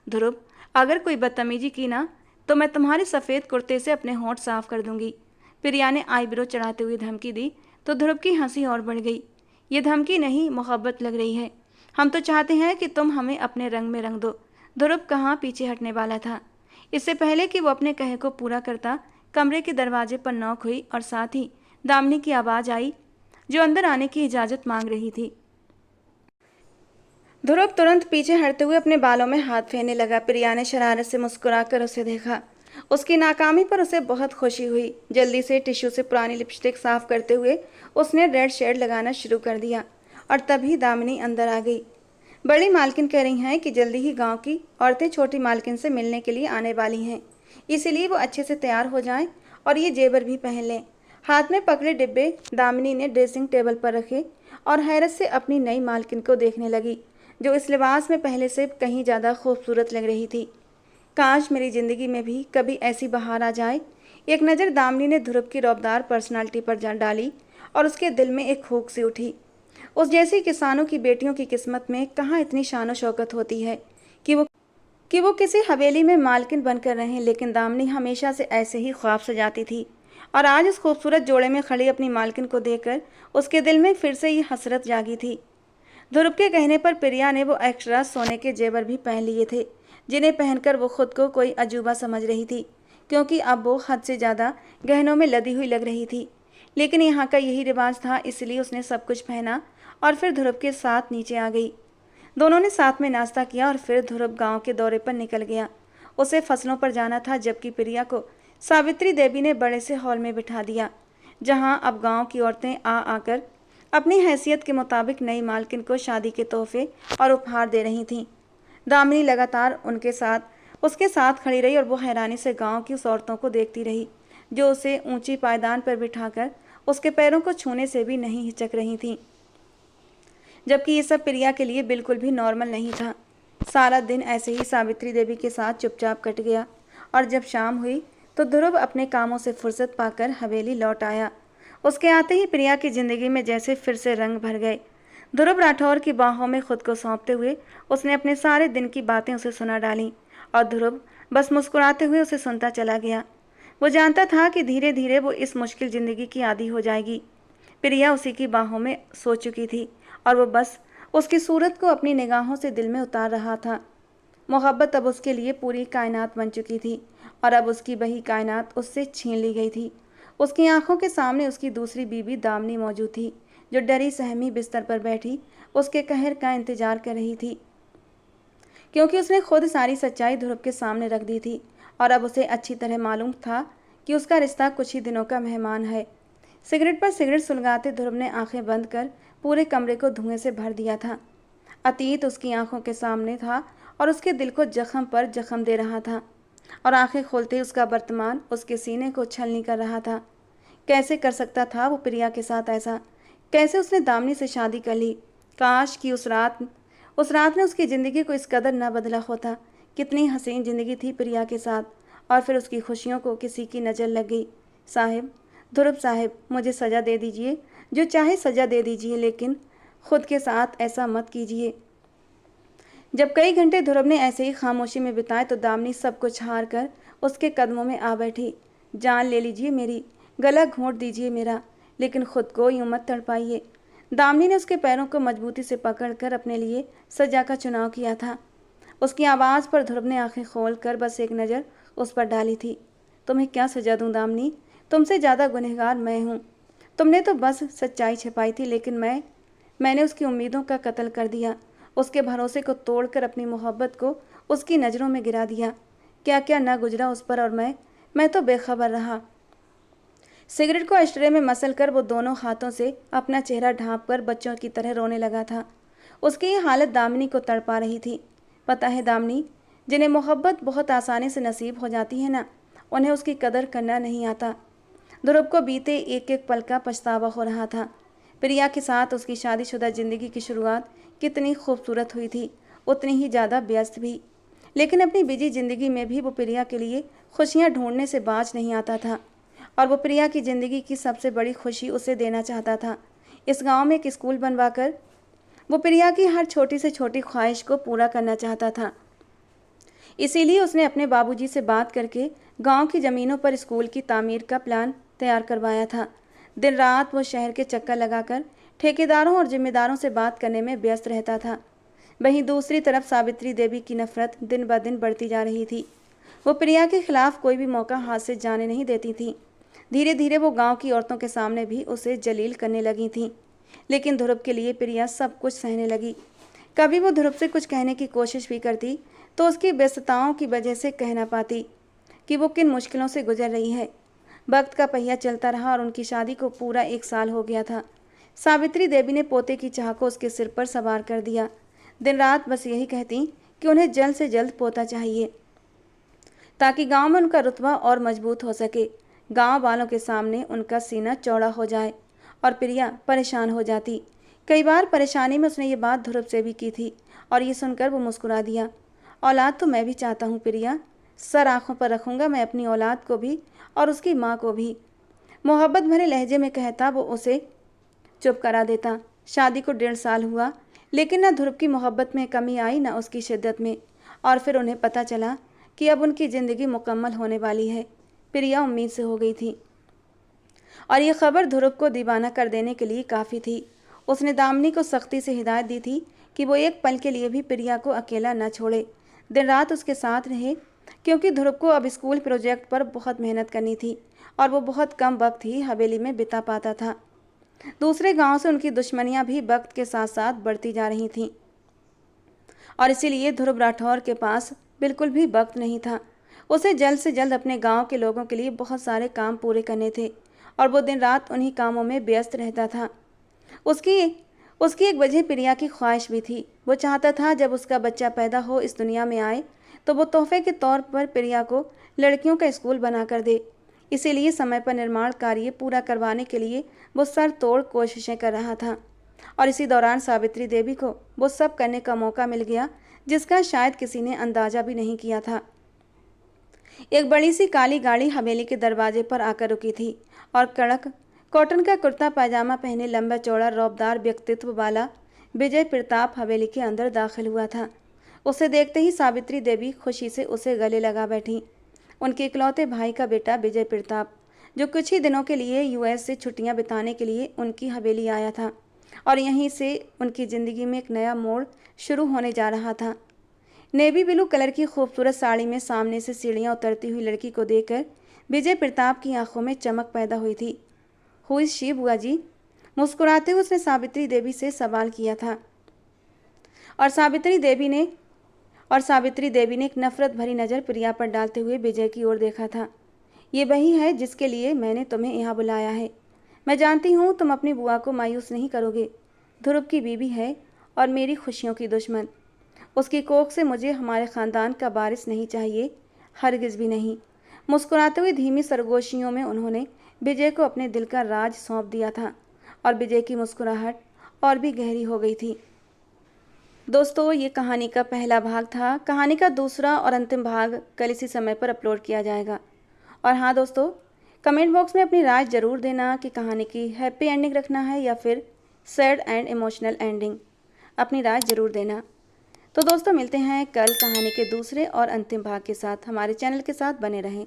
ध्रुव, अगर कोई बदतमीजी की ना तो मैं तुम्हारे सफ़ेद कुर्ते से अपने होंठ साफ कर दूंगी। प्रिया ने आईब्रो चढ़ाते हुए धमकी दी तो ध्रुव की हंसी और बढ़ गई। ये धमकी नहीं, मोहब्बत लग रही है। हम तो चाहते हैं कि तुम हमें अपने रंग में रंग दो। ध्रुव कहाँ पीछे हटने वाला था। इससे पहले कि वो अपने कहे को पूरा करता, कमरे के दरवाजे पर नॉक हुई और साथ ही दामिनी की आवाज़ आई, जो अंदर आने की इजाज़त मांग रही थी। ध्रुव तुरंत पीछे हटते हुए अपने बालों में हाथ फेरने लगा। प्रिया ने शरारत से मुस्कुराकर उसे देखा। उसकी नाकामी पर उसे बहुत खुशी हुई। जल्दी से टिश्यू से पुरानी लिपस्टिक साफ करते हुए उसने रेड शेड लगाना शुरू कर दिया और तभी दामिनी अंदर आ गई। बड़ी मालकिन कह रही हैं कि जल्दी ही गांव की औरतें छोटी मालकिन से मिलने के लिए आने वाली हैं, इसीलिए वो अच्छे से तैयार हो जाएं और ये जेवर भी पहन लें। हाथ में पकड़े डिब्बे दामिनी ने ड्रेसिंग टेबल पर रखे और हैरत से अपनी नई मालकिन को देखने लगी, जो इस लिबास में पहले से कहीं ज़्यादा खूबसूरत लग रही थी। काश मेरी ज़िंदगी में भी कभी ऐसी बहार आ जाए। एक नज़र दामिनी ने ध्रुव की रौबदार पर्सनालिटी पर जा डाली और उसके दिल में एक हुक सी उठी। उस जैसी किसानों की बेटियों की किस्मत में कहाँ इतनी शान शौकत होती है कि वो किसी हवेली में मालकिन बनकर रहें, लेकिन दामिनी हमेशा से ऐसे ही ख्वाब सजाती थी। और आज उस खूबसूरत जोड़े में खड़ी अपनी मालकिन को देखकर उसके दिल में फिर से ये हसरत जागी थी। ध्रुव के कहने पर प्रिया ने वो एक्स्ट्रा सोने के जेवर भी पहन लिए थे, जिन्हें पहनकर वो खुद को कोई अजूबा समझ रही थी, क्योंकि अब वो हद से ज़्यादा गहनों में लदी हुई लग रही थी। लेकिन यहाँ का यही रिवाज था, इसलिए उसने सब कुछ पहना और फिर ध्रुव के साथ नीचे आ गई। दोनों ने साथ में नाश्ता किया और फिर ध्रुव गांव के दौरे पर निकल गया। उसे फसलों पर जाना था, जबकि प्रिया को सावित्री देवी ने बड़े से हॉल में बिठा दिया, जहां अब गांव की औरतें आ आकर अपनी हैसियत के मुताबिक नई मालकिन को शादी के तोहफे और उपहार दे रही थीं। दामिनी लगातार उसके साथ खड़ी रही और वो हैरानी से गांव की उस औरतों को देखती रही, जो उसे ऊंची पायदान पर बिठाकर उसके पैरों को छूने से भी नहीं हिचक रही थीं, जबकि ये सब प्रिया के लिए बिल्कुल भी नॉर्मल नहीं था। सारा दिन ऐसे ही सावित्री देवी के साथ चुपचाप कट गया और जब शाम हुई तो ध्रुव अपने कामों से फुर्सत पाकर हवेली लौट आया। उसके आते ही प्रिया की जिंदगी में जैसे फिर से रंग भर गए। ध्रुव राठौर की बाहों में खुद को सौंपते हुए उसने अपने सारे दिन की बातें उसे सुना डाली और ध्रुव बस मुस्कुराते हुए उसे सुनता चला गया। वो जानता था कि धीरे धीरे वो इस मुश्किल ज़िंदगी की आदी हो जाएगी। प्रिया उसी की बाहों में सो चुकी थी और वो बस उसकी सूरत को अपनी निगाहों से दिल में उतार रहा था। मोहब्बत अब उसके लिए पूरी कायनात बन चुकी थी और अब उसकी वही कायनात उससे छीन ली गई थी। उसकी आंखों के सामने उसकी दूसरी बीवी दामिनी मौजूद थी, जो डरी सहमी बिस्तर पर बैठी उसके कहर का इंतजार कर रही थी, क्योंकि उसने खुद सारी सच्चाई ध्रुव के सामने रख दी थी और अब उसे अच्छी तरह मालूम था कि उसका रिश्ता कुछ ही दिनों का मेहमान है। सिगरेट पर सिगरेट सुलगाते ध्रुव ने आंखें बंद कर पूरे कमरे को धुएं से भर दिया था। अतीत उसकी आंखों के सामने था और उसके दिल को जख्म पर जख्म दे रहा था, और आंखें खोलते उसका वर्तमान उसके सीने को छलनी कर रहा था। कैसे कर सकता था वो प्रिया के साथ ऐसा? कैसे उसने दामिनी से शादी कर ली? काश कि उस रात ने उसकी ज़िंदगी को इस कदर न बदला होता। कितनी हसीन ज़िंदगी थी प्रिया के साथ, और फिर उसकी खुशियों को किसी की नज़र लग गई। साहिब, ध्रुव साहिब, मुझे सज़ा दे दीजिए, जो चाहे सज़ा दे दीजिए, लेकिन खुद के साथ ऐसा मत कीजिए। जब कई घंटे ध्रुव ने ऐसे ही खामोशी में बिताए तो दामिनी सब कुछ हार कर उसके कदमों में आ बैठी। जान ले लीजिए मेरी, गला घोंट दीजिए मेरा, लेकिन खुद को यूं मत तड़पाइए। दामिनी ने उसके पैरों को मजबूती से पकड़कर अपने लिए सजा का चुनाव किया था। उसकी आवाज़ पर ध्रुव ने आंखें खोल कर बस एक नज़र उस पर डाली थी। तुम्हें क्या सजा दूं दामिनी? तुमसे ज़्यादा गुनहगार मैं हूँ। तुमने तो बस सच्चाई छिपाई थी, लेकिन मैंने उसकी उम्मीदों का कत्ल कर दिया। उसके भरोसे को तोड़कर अपनी मोहब्बत को उसकी नज़रों में गिरा दिया। क्या क्या न गुजरा उस पर, और मैं तो बेखबर रहा। सिगरेट को अशरे में मसल कर वो दोनों हाथों से अपना चेहरा ढांप कर बच्चों की तरह रोने लगा था। उसकी ये हालत दामिनी को तड़पा रही थी। पता है दामिनी, जिन्हें मोहब्बत बहुत आसानी से नसीब हो जाती है ना, उन्हें उसकी कदर करना नहीं आता। ध्रुव को बीते एक एक पल का पछतावा हो रहा था। प्रिया के साथ उसकी शादीशुदा ज़िंदगी की शुरुआत कितनी खूबसूरत हुई थी, उतनी ही ज़्यादा व्यस्त भी। लेकिन अपनी बिजी ज़िंदगी में भी वो प्रिया के लिए खुशियाँ ढूंढने से बाज नहीं आता था, और वो प्रिया की ज़िंदगी की सबसे बड़ी खुशी उसे देना चाहता था। इस गांव में एक स्कूल बनवाकर वो प्रिया की हर छोटी से छोटी ख्वाहिश को पूरा करना चाहता था। इसीलिए उसने अपने बाबूजी से बात करके गांव की ज़मीनों पर स्कूल की तामीर का प्लान तैयार करवाया था। दिन रात वो शहर के चक्कर लगाकर ठेकेदारों और जिम्मेदारों से बात करने में व्यस्त रहता था। वहीं दूसरी तरफ सावित्री देवी की नफरत दिन ब दिन बढ़ती जा रही थी। वो प्रिया के खिलाफ कोई भी मौका हाथ से जाने नहीं देती थी। धीरे धीरे वो गांव की औरतों के सामने भी उसे जलील करने लगी थी। लेकिन ध्रुव के लिए प्रिया सब कुछ सहने लगी। कभी वो ध्रुव से कुछ कहने की कोशिश भी करती तो उसकी व्यस्तताओं की वजह से कह ना पाती कि वो किन मुश्किलों से गुजर रही है। वक्त का पहिया चलता रहा और उनकी शादी को पूरा 1 साल हो गया था। सावित्री देवी ने पोते की चाह को उसके सिर पर सवार कर दिया। दिन रात बस यही कहती कि उन्हें जल्द से जल्द पोता चाहिए ताकि गांव में उनका रुतबा और मजबूत हो सके, गांव वालों के सामने उनका सीना चौड़ा हो जाए। और प्रिया परेशान हो जाती। कई बार परेशानी में उसने ये बात ध्रुव से भी की थी और ये सुनकर वो मुस्कुरा दिया। औलाद तो मैं भी चाहता हूँ प्रिया, सर आँखों पर रखूँगा मैं अपनी औलाद को भी और उसकी माँ को भी, मोहब्बत भरे लहजे में कहता वो उसे चुप करा देता। शादी को 1.5 साल हुआ, लेकिन न ध्रुव की मोहब्बत में कमी आई न उसकी शिद्दत में। और फिर उन्हें पता चला कि अब उनकी ज़िंदगी मुकम्मल होने वाली है। प्रिया उम्मीद से हो गई थी और ये खबर ध्रुव को दीवाना कर देने के लिए काफ़ी थी। उसने दामिनी को सख्ती से हिदायत दी थी कि वो एक पल के लिए भी प्रिया को अकेला न छोड़े, दिन रात उसके साथ रहे, क्योंकि ध्रुव को अब स्कूल प्रोजेक्ट पर बहुत मेहनत करनी थी और वो बहुत कम वक्त ही हवेली में बिता पाता था। दूसरे गांव से उनकी दुश्मनियां भी वक्त के साथ साथ बढ़ती जा रही थीं और इसीलिए ध्रुव राठौर के पास बिल्कुल भी वक्त नहीं था। उसे जल्द से जल्द अपने गांव के लोगों के लिए बहुत सारे काम पूरे करने थे और वो दिन रात उन्हीं कामों में व्यस्त रहता था। उसकी एक वजह प्रिया की ख्वाहिश भी थी। वो चाहता था जब उसका बच्चा पैदा हो, इस दुनिया में आए, तो वो तोहफे के तौर पर प्रिया को लड़कियों का स्कूल बना कर दे। इसीलिए समय पर निर्माण कार्य पूरा करवाने के लिए वो सर तोड़ कोशिशें कर रहा था और इसी दौरान सावित्री देवी को वो सब करने का मौका मिल गया जिसका शायद किसी ने अंदाजा भी नहीं किया था। एक बड़ी सी काली गाड़ी हवेली के दरवाजे पर आकर रुकी थी और कड़क कॉटन का कुर्ता पैजामा पहने लंबा चौड़ा रौबदार व्यक्तित्व वाला विजय प्रताप हवेली के अंदर दाखिल हुआ था। उसे देखते ही सावित्री देवी खुशी से उसे गले लगा बैठी। उनके इकलौते भाई का बेटा विजय प्रताप, जो कुछ ही दिनों के लिए यूएस से छुट्टियां बिताने के लिए उनकी हवेली आया था और यहीं से उनकी ज़िंदगी में एक नया मोड़ शुरू होने जा रहा था। नेवी ब्लू कलर की खूबसूरत साड़ी में सामने से सीढ़ियां उतरती हुई लड़की को देखकर विजय प्रताप की आंखों में चमक पैदा हुई थी। हुई इज शी बुआ जी? मुस्कुराते हुए उसने सावित्री देवी से सवाल किया था और सावित्री देवी ने एक नफरत भरी नज़र प्रिया पर डालते हुए विजय की ओर देखा था। ये वही है जिसके लिए मैंने तुम्हें यहाँ बुलाया है। मैं जानती हूँ तुम अपनी बुआ को मायूस नहीं करोगे। ध्रुव की बीवी है और मेरी खुशियों की दुश्मन। उसकी कोख से मुझे हमारे ख़ानदान का वारिस नहीं चाहिए, हरगिज़ भी नहीं। मुस्कुराते हुए धीमी सरगोशियों में उन्होंने विजय को अपने दिल का राज सौंप दिया था और विजय की मुस्कुराहट और भी गहरी हो गई थी। दोस्तों, ये कहानी का पहला भाग था। कहानी का दूसरा और अंतिम भाग कल इसी समय पर अपलोड किया जाएगा। और हाँ दोस्तों, कमेंट बॉक्स में अपनी राय ज़रूर देना कि कहानी की हैप्पी एंडिंग रखना है या फिर सैड एंड इमोशनल एंडिंग। अपनी राय ज़रूर देना। तो दोस्तों, मिलते हैं कल कहानी के दूसरे और अंतिम भाग के साथ। हमारे चैनल के साथ बने रहें।